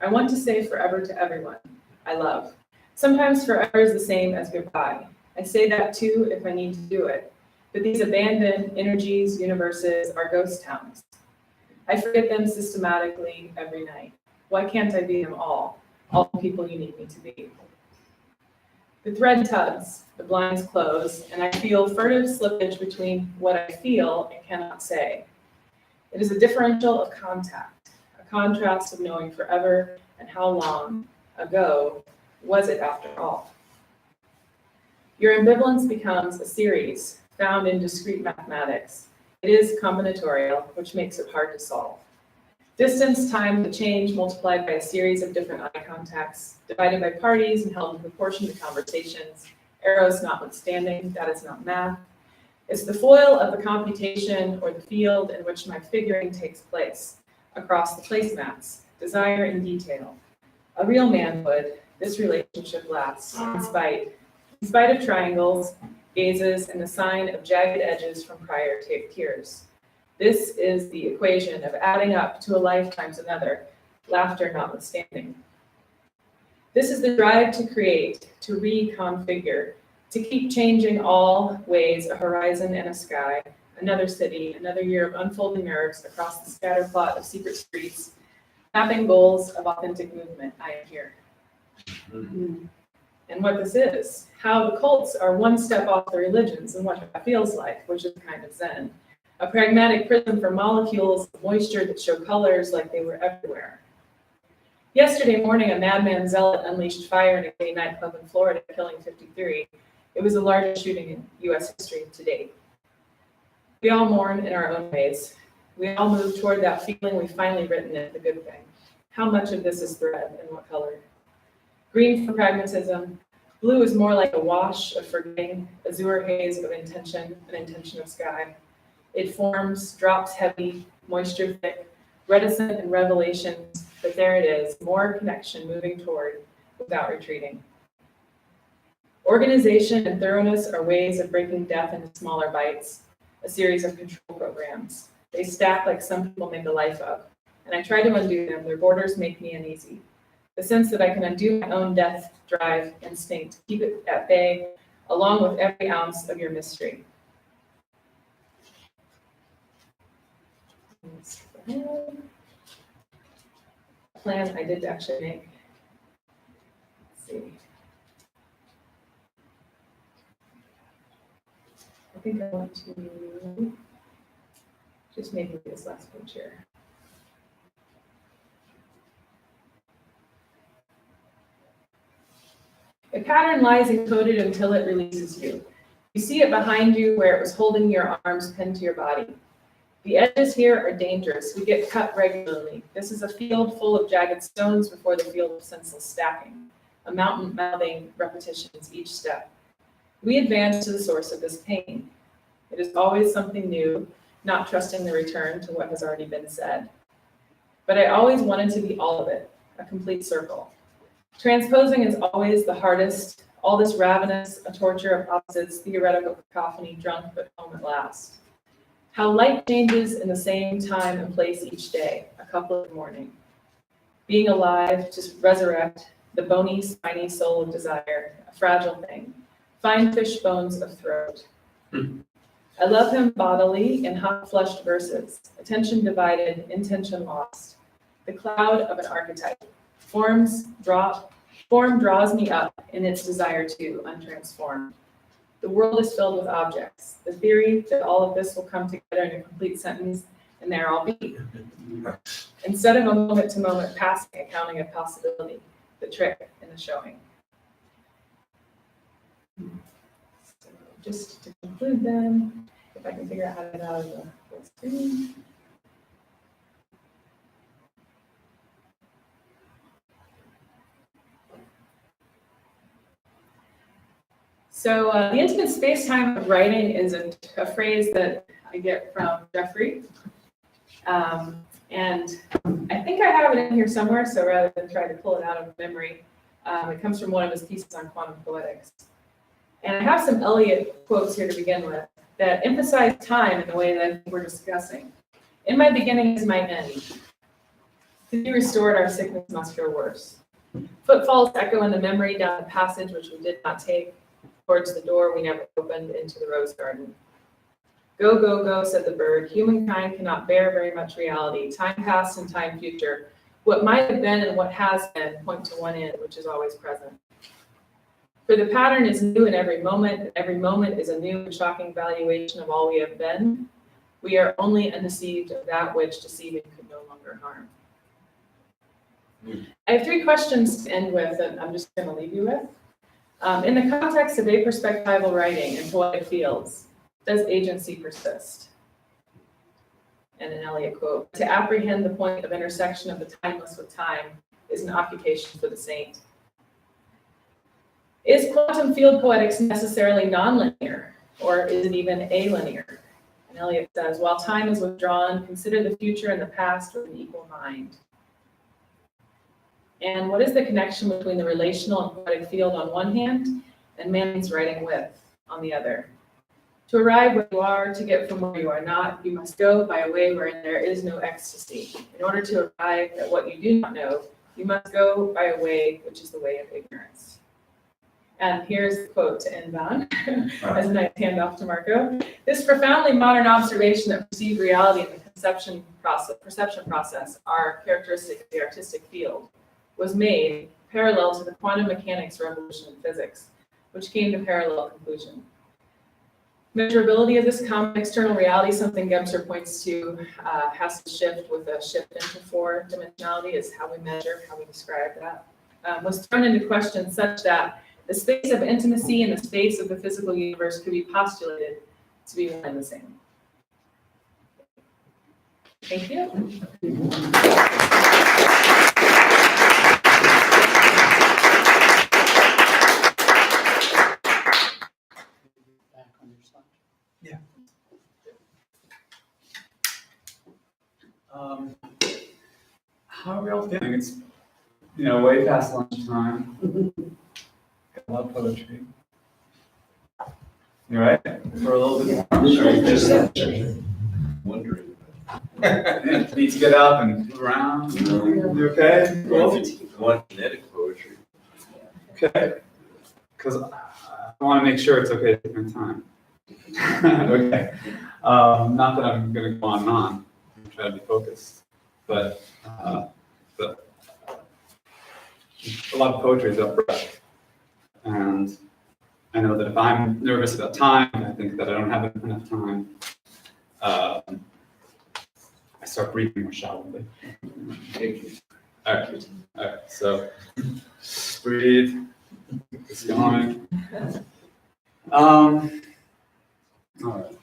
I want to say forever to everyone I love. Sometimes forever is the same as goodbye. I say that too if I need to do it. But these abandoned energies, universes, are ghost towns. I forget them systematically every night. Why can't I be them all the people you need me to be? The thread tugs, the blinds close, and I feel furtive slippage between what I feel and cannot say. It is a differential of contact, a contrast of knowing forever and how long ago was it after all. Your ambivalence becomes a series found in discrete mathematics. It is combinatorial, which makes it hard to solve. Distance, time, the change multiplied by a series of different eye contacts, divided by parties and held in proportion to conversations, arrows notwithstanding, that is not math. It's the foil of the computation or the field in which my figuring takes place, across the placemats, desire and detail. A real man would, this relationship lasts, in spite of triangles, gazes, and the sign of jagged edges from prior tears. This is the equation of adding up to a lifetime's another, laughter notwithstanding. This is the drive to create, to reconfigure, to keep changing all ways a horizon and a sky, another city, another year of unfolding nerves across the scatterplot of secret streets, mapping goals of authentic movement. I am here. And what this is, how the cults are one step off the religions and what that feels like, which is kind of Zen. A pragmatic prism for molecules of moisture that show colors like they were everywhere. Yesterday morning, a madman zealot unleashed fire in a gay nightclub in Florida, killing 53. It was the largest shooting in U.S. history to date. We all mourn in our own ways. We all move toward that feeling we've finally written it, the good thing. How much of this is thread and what color? Green for pragmatism. Blue is more like a wash of forgetting, azure haze of intention, an intention of sky. It forms, drops heavy, moisture thick, reticent in revelations, but there it is, more connection moving toward without retreating. Organization and thoroughness are ways of breaking death into smaller bites, a series of control programs. They stack like some people make a life of, and I try to undo them. Their borders make me uneasy. The sense that I can undo my own death, drive, instinct, keep it at bay, along with every ounce of your mystery. Plan I did actually make. Let's see. I think I want to just maybe this last page here. A pattern lies encoded until it releases you. You see it behind you where it was holding your arms pinned to your body. The edges here are dangerous. We get cut regularly. This is a field full of jagged stones before the field of senseless stacking, a mountain mouthing repetitions each step. We advance to the source of this pain. It is always something new, not trusting the return to what has already been said. But I always wanted to be all of it, a complete circle. Transposing is always the hardest, all this ravenous, a torture of opposites, theoretical cacophony, drunk but home at last. How light changes in the same time and place each day, a couple of morning. Being alive to resurrect the bony, spiny soul of desire, a fragile thing. Fine fish bones of throat. I love him bodily in hot-flushed verses, attention divided, intention lost. The cloud of an archetype. Form draws me up in its desire to, untransformed. The world is filled with objects. The theory that all of this will come together in a complete sentence, and there I'll be. Instead of a moment-to-moment passing, accounting of possibility, the trick in the showing. So just to conclude then, if I can figure out how to get out of the full screen. So the intimate space-time of writing is a phrase that I get from Jeffrey. And I think I have it in here somewhere, so rather than try to pull it out of memory, it comes from one of his pieces on quantum poetics. And I have some Eliot quotes here to begin with that emphasize time in the way that we're discussing. In my beginning is my end. To be restored, our sickness must grow worse. Footfalls echo in the memory down the passage which we did not take, towards the door we never opened into the rose garden. Go, go, go, said the bird. Humankind cannot bear very much reality. Time past and time future. What might have been and what has been point to one end, which is always present. For the pattern is new in every moment, and every moment is a new and shocking valuation of all we have been. We are only undeceived of that which deceiving could no longer harm. I have 3 questions to end with that I'm just going to leave you with. In the context of aperspectival writing in poetic fields, does agency persist? And an Eliot quote, to apprehend the point of intersection of the timeless with time is an occupation for the saint. Is quantum field poetics necessarily nonlinear, or is it even alinear? And Eliot says, while time is withdrawn, consider the future and the past with an equal mind. And what is the connection between the relational and poetic field on one hand and man's writing with on the other? To arrive where you are, to get from where you are not, you must go by a way wherein there is no ecstasy. In order to arrive at what you do not know, you must go by a way which is the way of ignorance. And here's the quote to end on, as a nice handoff to Marco. This profoundly modern observation that perceived reality in the perception process are characteristic of the artistic field, was made parallel to the quantum mechanics revolution in physics, which came to parallel conclusion. Measurability of this common external reality, something Gebser points to, has to shift with a shift into 4-dimensionality, is how we measure, how we describe that, was thrown into question such that the space of intimacy and the space of the physical universe could be postulated to be one and the same. Thank you. How are we all feeling? It's, way past lunchtime. I love poetry. You right? For a little bit more. Wondering. Need to get up and move around. You okay? Want kinetic poetry. Okay. Because I want to make sure it's okay to take my time. Okay. Not that I'm going to go on and on. I'm trying to be focused. But a lot of poetry is up breath. And I know that if I'm nervous about time, I think that I don't have enough time, I start breathing more shallowly. Thank you. All right. So breathe. It's going. All right.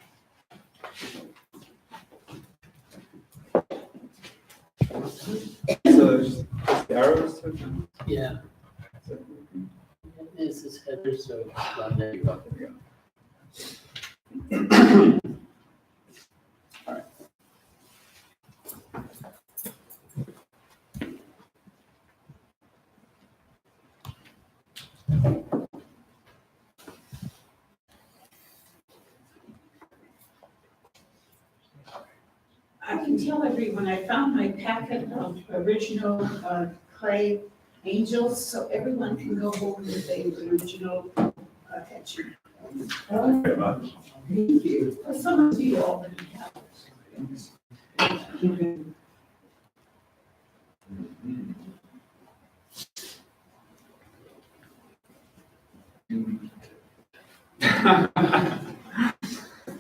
So just the arrows. Yeah. This is header, so there you go. All right. I can tell everyone, I found my packet of original clay angels, so everyone can go home with the original etching. Thank you very much. Thank you. Well, some of you already have. I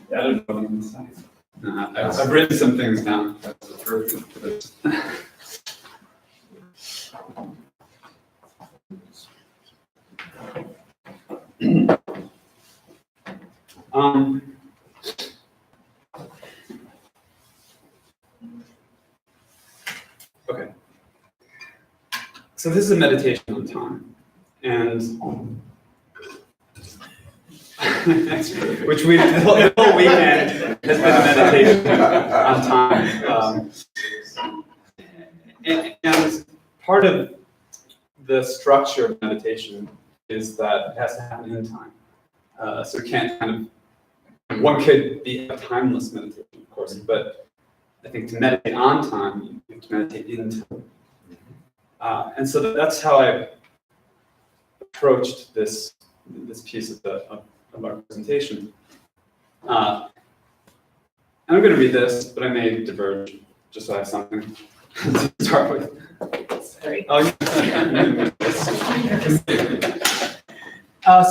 don't know what I'm saying. I've written some things down. That's the perfect. Okay. So this is a meditation on time, and which we the whole weekend has been a meditation on time. And part of the structure of meditation is that it has to happen in time. So it can't one could be a timeless meditation, of course, but I think to meditate on time, you have to meditate in time. And so that's how I approached this piece of our presentation. And I'm going to read this, but I may diverge just so I have something to start with. Sorry.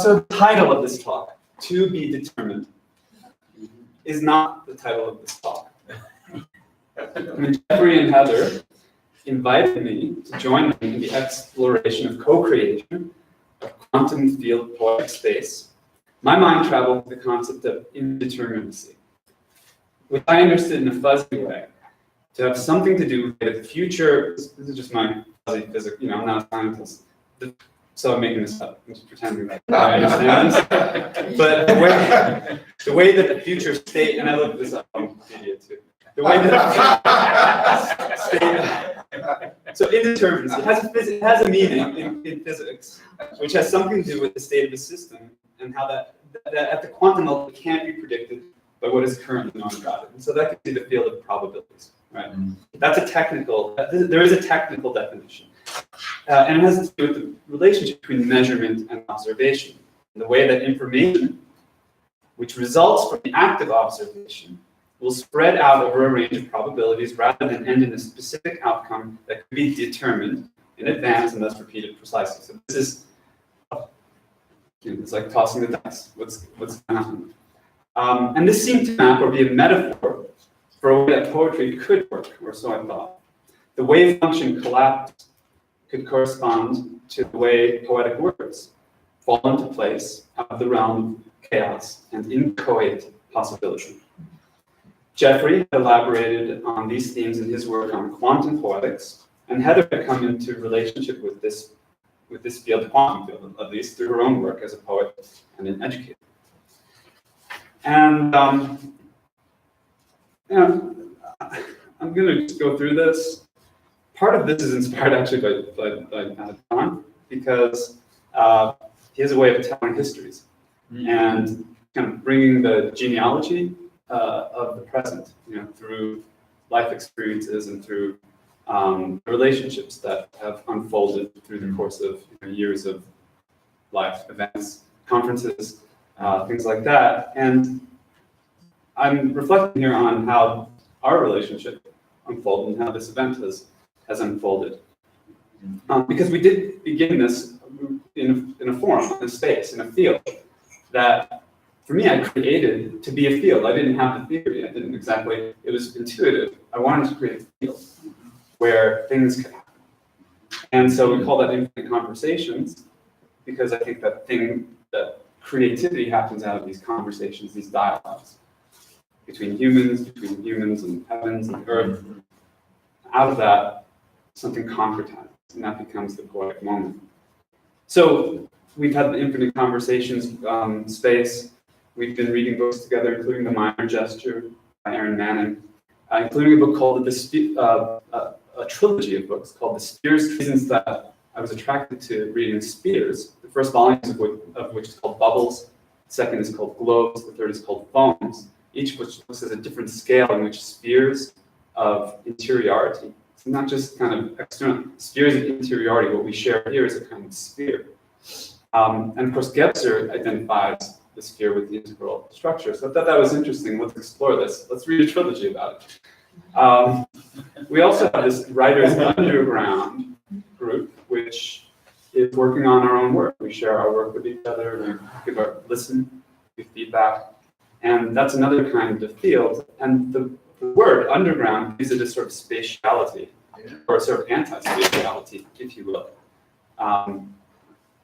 So the title of this talk, "To Be Determined," is not the title of this talk. When Jeffrey and Heather invited me to join them in the exploration of co-creation of quantum field poetic space, my mind traveled to the concept of indeterminacy, which I understood in a fuzzy way, to have something to do with the future. This is just my fuzzy physics, I'm not a scientist, so I'm making this up. I'm just pretending that I understand this. But the way that the future state, and I looked this up, I'm an idiot too. The way that state, so indeterminacy, it has a meaning in physics, which has something to do with the state of the system and how that at the quantum level it can't be predicted by what is currently known about it. And so that could be the field of probabilities, right? That's a technical, there is a technical definition. And it has to do with the relationship between measurement and observation. And the way that information, which results from the act of observation, will spread out over a range of probabilities rather than end in a specific outcome that could be determined in advance and thus repeated precisely. So this is, it's like tossing the dice. What's going to happen? And this seemed to map or be a metaphor for a way that poetry could work, or so I thought. The wave function collapse could correspond to the way poetic words fall into place out of the realm of chaos and inchoate possibility. Jeffrey elaborated on these themes in his work on quantum poetics, and Heather had come into relationship with this field, the quantum field, at least through her own work as a poet and an educator. And I'm going to just go through this. Part of this is inspired actually by John, because he has a way of telling histories and kind of bringing the genealogy of the present, through life experiences and through relationships that have unfolded through the course of years of life, events, conferences, things like that. And I'm reflecting here on how our relationship unfolded and how this event has unfolded. Because we did begin this in a forum, in a space, in a field that, for me, I created to be a field. I didn't have the theory. It was intuitive. I wanted to create a field where things could happen. And so we call that infinite conversations, because I think that creativity happens out of these conversations, these dialogues between humans and heavens and earth. Out of that, something concretizes, and that becomes the poetic moment. So we've had the infinite conversations space. We've been reading books together, including The Minor Gesture by Aaron Manning, including a book called a trilogy of books called The Spears. Reasons that I was attracted to reading Spears. The first volumes of which is called Bubbles, the second is called Globes, the third is called Foams, each of which looks at a different scale in which spheres of interiority. It's not just kind of external spheres of interiority. What we share here is a kind of sphere. And of course, Gebser identifies the sphere with the integral structure. So I thought that was interesting. Let's explore this. Let's read a trilogy about it. We also have this Writers Underground group, which is working on our own work. We share our work with each other, we listen, give feedback. And that's another kind of field. And the word underground gives it a sort of spatiality, or a sort of anti-spatiality, if you will,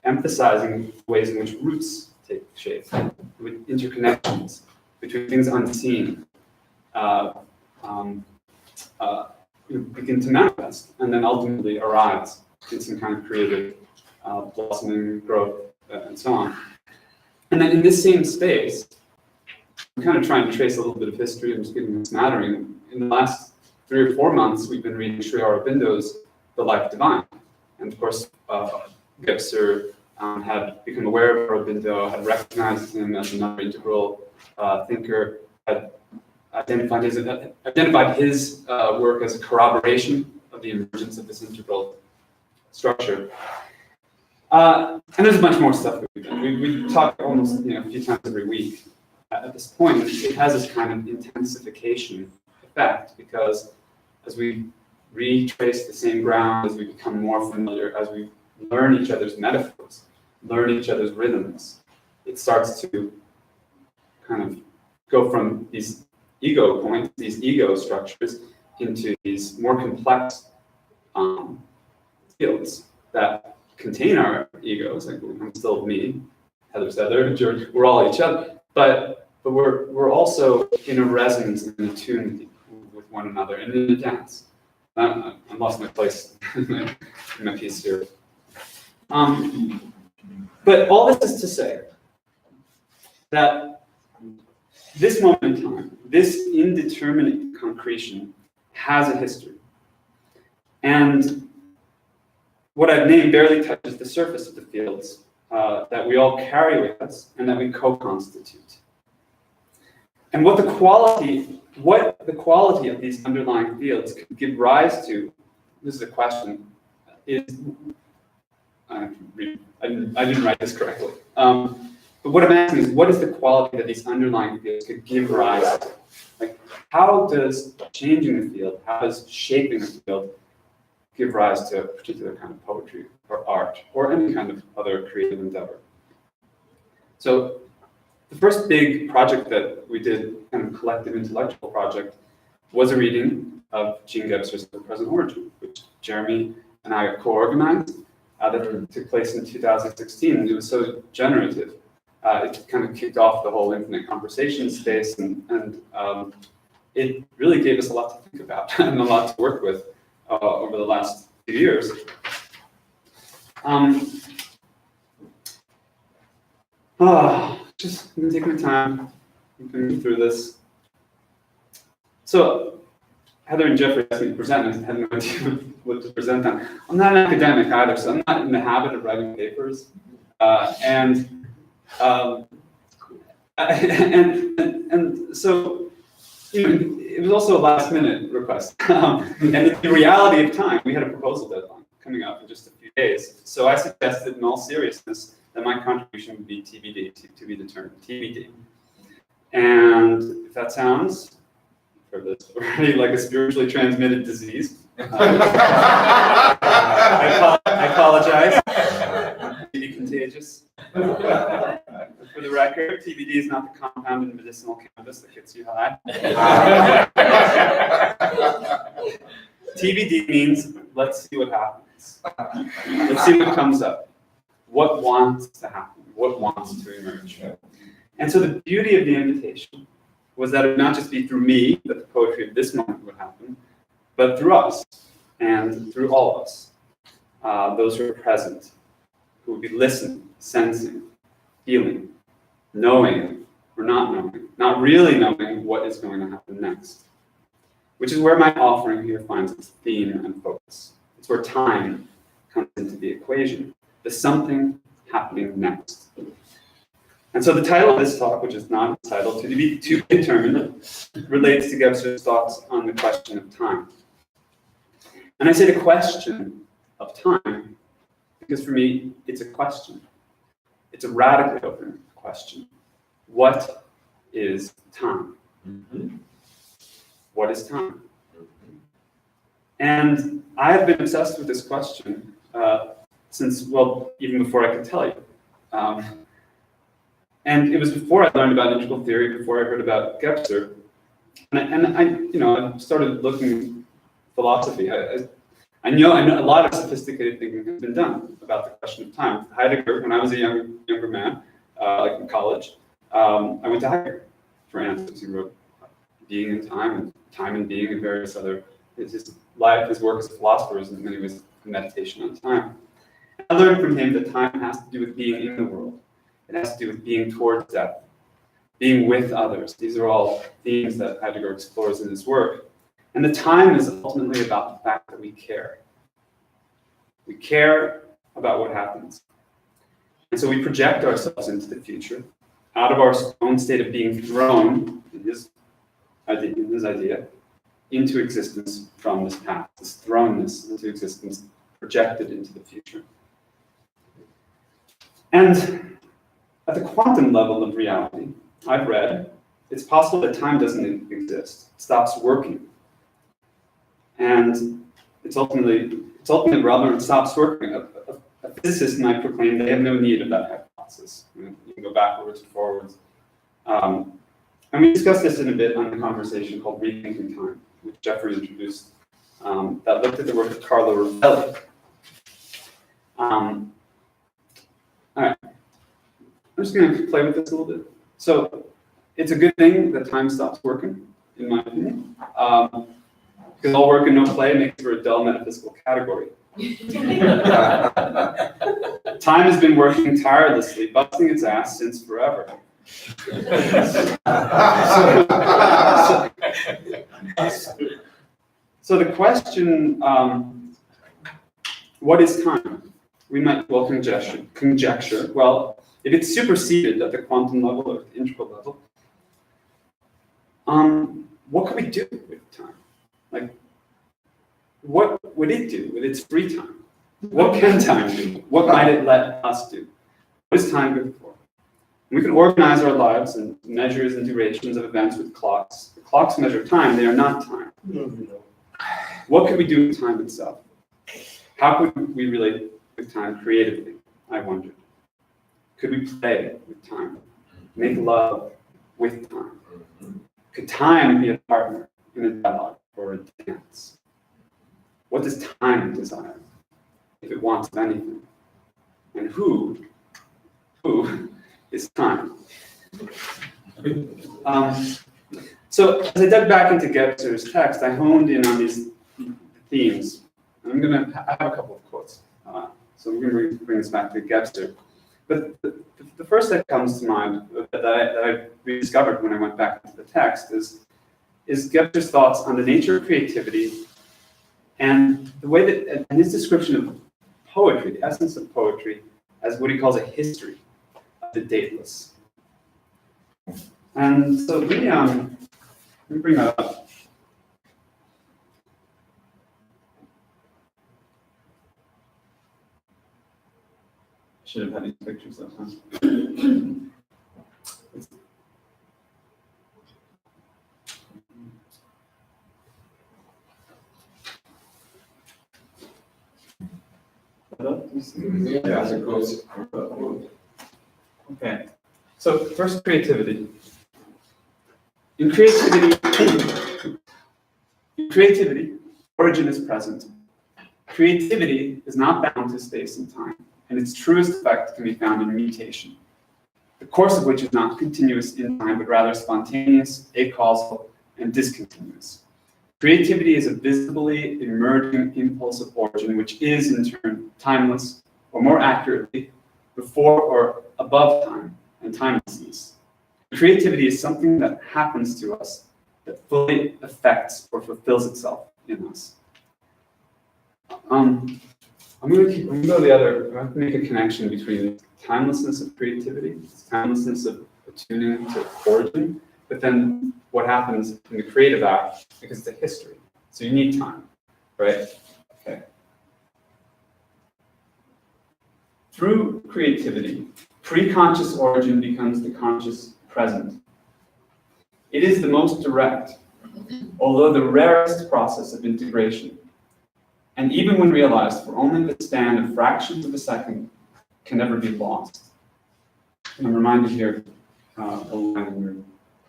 emphasizing ways in which roots take shape, with interconnections between things unseen, begin to manifest, and then ultimately arise in some kind of creative blossoming, growth, and so on. And then in this same space, I'm kind of trying to trace a little bit of history. I'm just giving a smattering. In the last 3 or 4 months, we've been reading Sri Aurobindo's The Life Divine. And of course, Gebser had become aware of Aurobindo, had recognized him as another integral thinker, had identified his work as a corroboration of the emergence of this integral structure. And there's a bunch more stuff that we've done. We talk almost a few times every week. At this point, it has this kind of intensification effect because as we retrace the same ground, as we become more familiar, as we learn each other's metaphors, learn each other's rhythms, it starts to kind of go from these ego points, these ego structures, into these more complex fields that contain our egos. Like I'm still me, Heather's Heather, George, we're all each other, but we're also in a resonance and in a tune with one another and in a dance. I lost my place in my piece here. But all this is to say that this moment in time, this indeterminate concretion has a history. And what I've named barely touches the surface of the fields that we all carry with us and that we co-constitute. And what the quality of these underlying fields could give rise to, this is a question, is, I didn't write this correctly. But what I'm asking is, what is the quality that these underlying fields could give rise to? Like, how does changing the field, how does shaping the field give rise to a particular kind of poetry or art or any kind of other creative endeavor? So the first big project that we did, kind of collective intellectual project, was a reading of Jean Gebser's The Present Origin, which Jeremy and I co-organized. That took place in 2016, and it was so generative. It kind of kicked off the whole infinite conversation space, and it really gave us a lot to think about and a lot to work with over the last few years. Just gonna take my time. I'm gonna move through this. So, Heather and Jeffrey asked me to present, and I had no idea what to present on. I'm not an academic either, so I'm not in the habit of writing papers. And so, it was also a last-minute request. And in the reality of time, we had a proposal deadline coming up in just a few days. So I suggested, in all seriousness, that my contribution would be TBD, to be determined, TBD. And if that sounds, for this already, like a spiritually transmitted disease, I apologize. Maybe contagious. For the record, TBD is not the compound in medicinal cannabis that gets you high. TBD means let's see what happens. Let's see what comes up. What wants to happen? What wants to emerge? And so the beauty of the invitation was that it would not just be through me that the poetry of this moment would happen, but through us and through all of us, those who are present, who would be listening, sensing, feeling, knowing or not knowing, not really knowing what is going to happen next, which is where my offering here finds its theme and focus. It's where time comes into the equation, the something happening next. And so the title of this talk, which is not entitled To Be Determined, relates to Gebser's thoughts on the question of time. And I say the question of time because for me, it's a question. It's a radically open question. What is time? Mm-hmm. What is time? Mm-hmm. And I have been obsessed with this question since, well, even before I could tell you. And it was before I learned about integral theory, before I heard about Gebser. And I started looking at philosophy. I know a lot of sophisticated thinking has been done about the question of time. Heidegger, when I was a younger man, like in college, I went to Heidegger for answers. He wrote Being and Time and Being, and various other. His life, his work as a philosopher is in many ways a meditation on time. I learned from him that time has to do with being in the world. It has to do with being towards death, being with others. These are all themes that Heidegger explores in his work. And the time is ultimately about the fact that we care. We care about what happens. And so we project ourselves into the future, out of our own state of being thrown, in his idea, into existence from this past, this thrownness into existence, projected into the future. And at the quantum level of reality, I've read, it's possible that time doesn't exist. It stops working. And it's ultimately relevant, it stops working. A physicist might proclaim they have no need of that hypothesis. You can go backwards and forwards. And we discussed this in a bit on the conversation called Rethinking Time, which Jeffrey introduced, that looked at the work of Carlo Rovelli. All right, I'm just going to play with this a little bit. So it's a good thing that time stops working, in my opinion, because all work and no play makes for a dull metaphysical category. Time has been working tirelessly, busting its ass since forever. So the question, what is time? We might well conjecture. Well, if it's superseded at the quantum level or the integral level, what could we do with time? Like, what would it do with its free time? What can time do? What might it let us do? What is time good for? We can organize our lives and measures and durations of events with clocks. The clocks measure time, they are not time. What could we do with time itself? How could we relate with time creatively, I wondered. Could we play with time? Make love with time? Could time be a partner in a dialogue or a dance? What does time desire, if it wants of anything? And who is time? So as I dug back into Gebser's text, I honed in on these themes. And I have a couple of quotes. So I'm going to bring this back to Gebser. But the first that comes to mind that I rediscovered when I went back into the text is Gebser's thoughts on the nature of creativity and the way that, and his description of poetry, the essence of poetry, as what he calls a history of the dateless. And so let me bring that up. Should have had these pictures up, huh? Yeah, it goes. Okay. So first, creativity. In creativity, origin is present. Creativity is not bound to space and time, and its truest effect can be found in mutation, the course of which is not continuous in time, but rather spontaneous, acausal, and discontinuous. Creativity is a visibly emerging impulse of origin, which is, in turn, timeless, or more accurately, before or above time and timelessness. Creativity is something that happens to us that fully affects or fulfills itself in us. I'm going to go the other. I'm going to make a connection between timelessness of creativity, timelessness of attuning to origin, but then what happens in the creative act, because it's a history. So you need time, right? Okay. Through creativity, pre-conscious origin becomes the conscious present. It is the most direct, although the rarest process of integration. And even when realized for only the span of fractions of a second, can never be lost. And I'm reminded here a line in your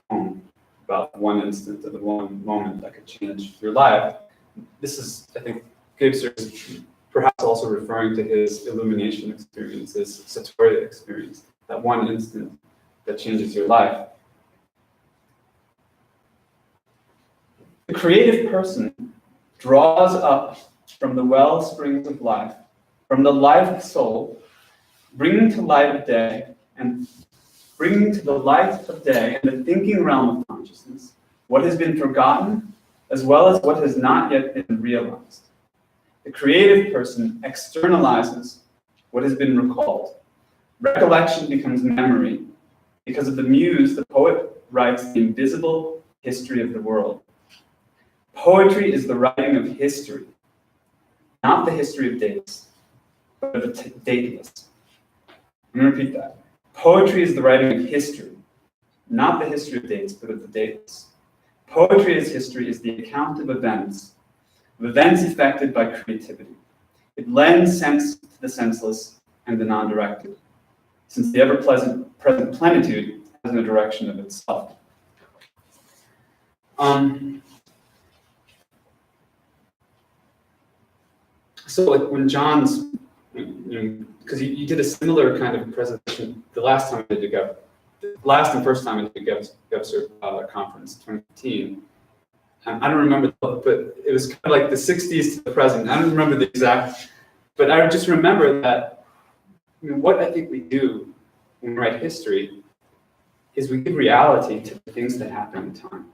poem about one instant of one moment that could change your life. This is, I think, Gebser is perhaps also referring to his illumination experience, his Satori experience, that one instant that changes your life. The creative person draws up from the well springs of life, from the life of soul, bringing to light of day and bringing to the light of day and the thinking realm of consciousness what has been forgotten as well as what has not yet been realized. The creative person externalizes what has been recalled. Recollection becomes memory. Because of the muse, the poet writes the invisible history of the world. Poetry is the writing of history, not the history of dates, but of the dateless. I'm going to repeat that. Poetry is the writing of history, not the history of dates, but of the dateless. Poetry as history is the account of events affected by creativity. It lends sense to the senseless and the non-directed, since the ever-present plenitude has no direction of itself. So like when John's, because you did a similar kind of presentation the last time I did the last and first time I did the GevSur conference, 2015. I don't remember, but it was kind of like the 60s to the present. I don't remember the exact, but I just remember that what I think we do when we write history is we give reality to the things that happen in time.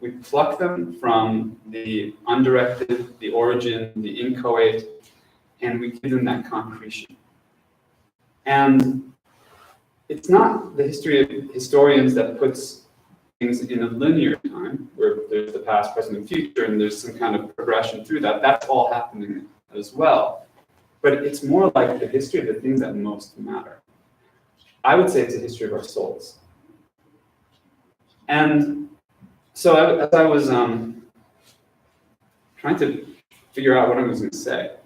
We pluck them from the undirected, the origin, the inchoate, and we give them that concretion. And it's not the history of historians that puts things in a linear time, where there's the past, present, and future, and there's some kind of progression through that. That's all happening as well. But it's more like the history of the things that most matter. I would say it's a history of our souls. And so as I was trying to figure out what I was going to say,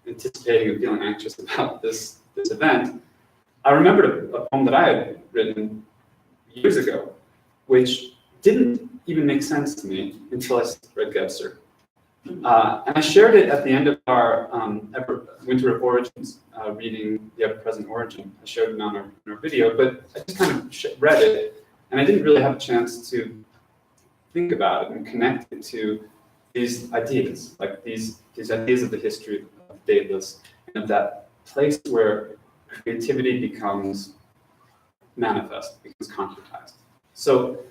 anticipating and feeling anxious about this event, I remembered a poem that I had written years ago, which didn't even make sense to me until I read GevSur. And I shared it at the end of our Winter of Origins, reading the Ever-Present Origin. I showed it on our video, but I just kind of read it, and I didn't really have a chance to think about it and connect it to these ideas, like these ideas of the history of dateless, and of that place where creativity becomes manifest, becomes concretized. So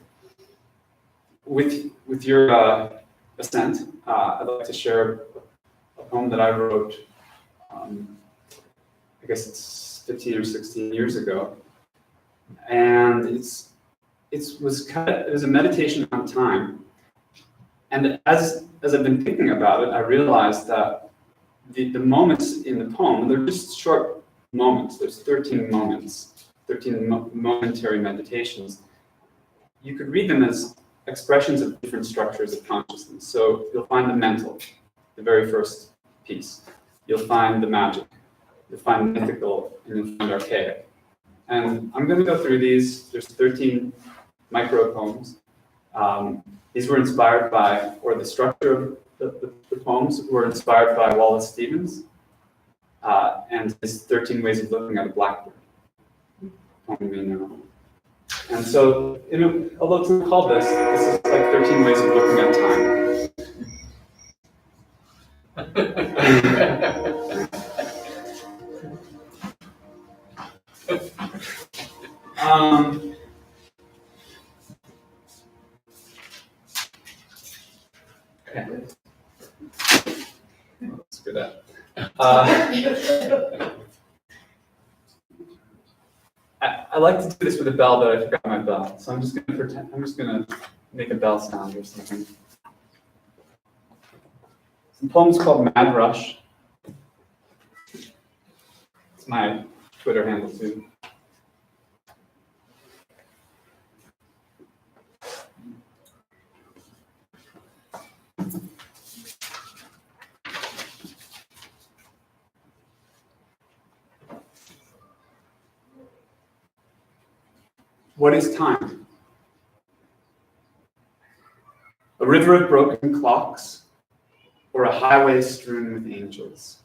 with your assent, I'd like to share a poem that I wrote, I guess it's 15 or 16 years ago. And it was a meditation on time. And as I've been thinking about it, I realized that the moments in the poem, they're just short moments. There's 13 moments, 13 momentary meditations. You could read them as expressions of different structures of consciousness. So you'll find the mental, the very first piece. You'll find the magic. You'll find mythical, and you'll find archaic. And I'm going to go through these. There's 13 micro poems. These were inspired by, or the structure of the poems were inspired by Wallace Stevens and his 13 Ways of Looking at a Blackbird. Poem you know. And so, although it's not called this is like 13 Ways of Looking at time. Okay. Let's do that. I like to do this with a bell, but I forgot my bell, so I'm just going to pretend. I'm just going to make a bell sound or something. Some poem's called Mad Rush. It's my Twitter handle too. What is time? A river of broken clocks, or a highway strewn with angels?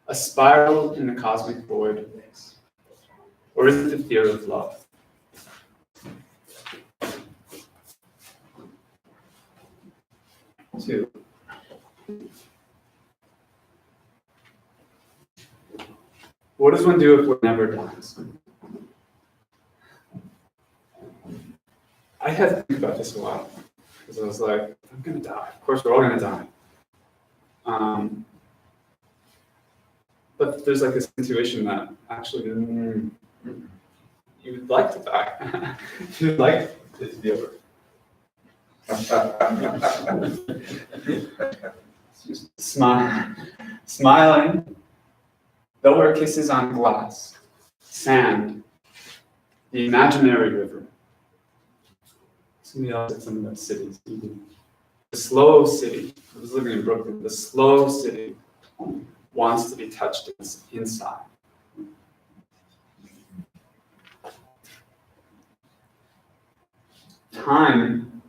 A spiral in the cosmic void, or is it the fear of love? Two. What does one do if one never dies? I had to think about this a lot, because I was like, I'm going to die. Of course, we're all going to die. But there's like this intuition that actually you would like to die. You'd like it to be over. Smiling, though her kisses on glass, sand, the imaginary river. Somebody else said something about cities. The slow city, I was living in Brooklyn, the slow city wants to be touched inside. Time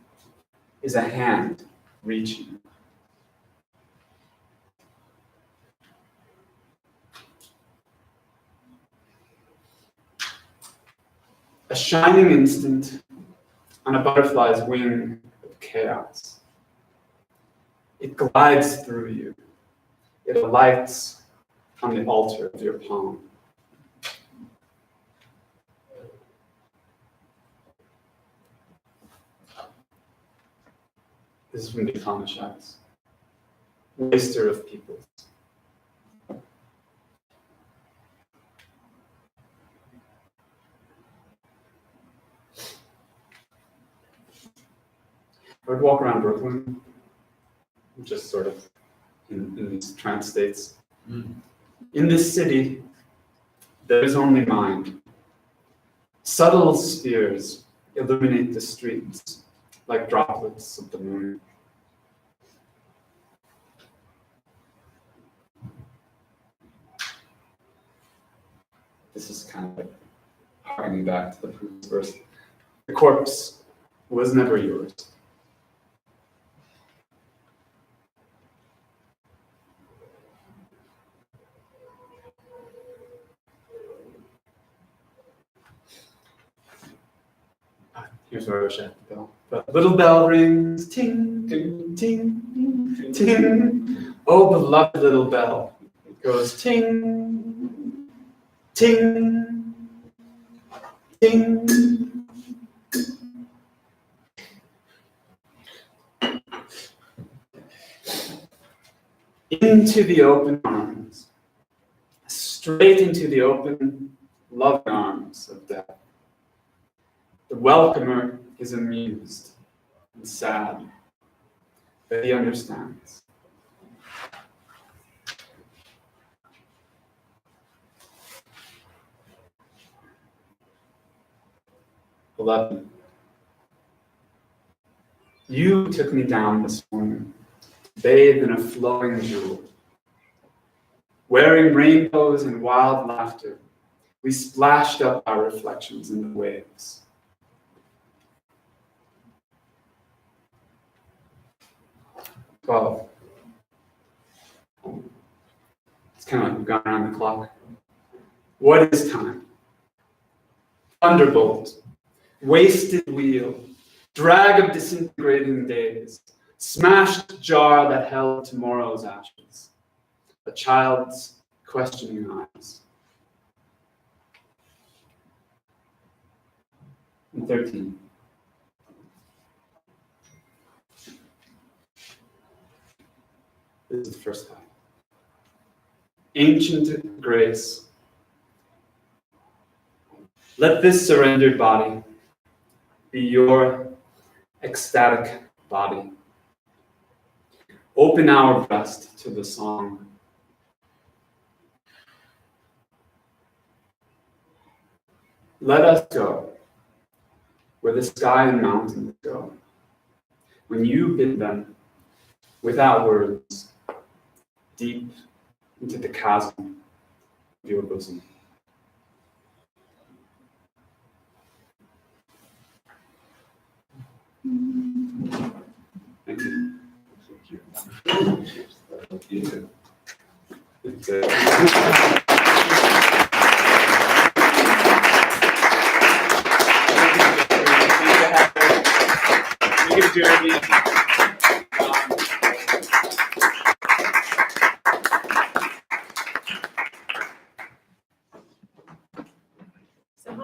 is a hand reaching. A shining instant on a butterfly's wing of chaos. It glides through you. It alights on the altar of your palm. This is from the Upanishads. Waster of peoples. I would walk around Brooklyn, just sort of in these trance states. In this city, there is only mind. Subtle spheres illuminate the streets like droplets of the moon. This is kind of like harking back to the previous verse. The corpse was never yours. Here's where I wish I had the bell. The little bell rings, ting, ting, ting, ting. Oh, beloved little bell. It goes ting, ting, ting. Into the open arms, straight into the open, loving arms of death. The welcomer is amused and sad, but he understands. Beloved, you took me down this morning, bathed in a flowing jewel. Wearing rainbows and wild laughter, we splashed up our reflections in the waves. Well, it's kind of like we've gone around the clock. What is time? Thunderbolt, wasted wheel, drag of disintegrating days, smashed jar that held tomorrow's ashes, a child's questioning eyes. And 13. This is the first time. Ancient grace. Let this surrendered body be your ecstatic body. Open our breast to the song. Let us go where the sky and mountains go. When you bid them, without words, deep into the chasm of your bosom. Thank you. Thank you. It's, We can do it.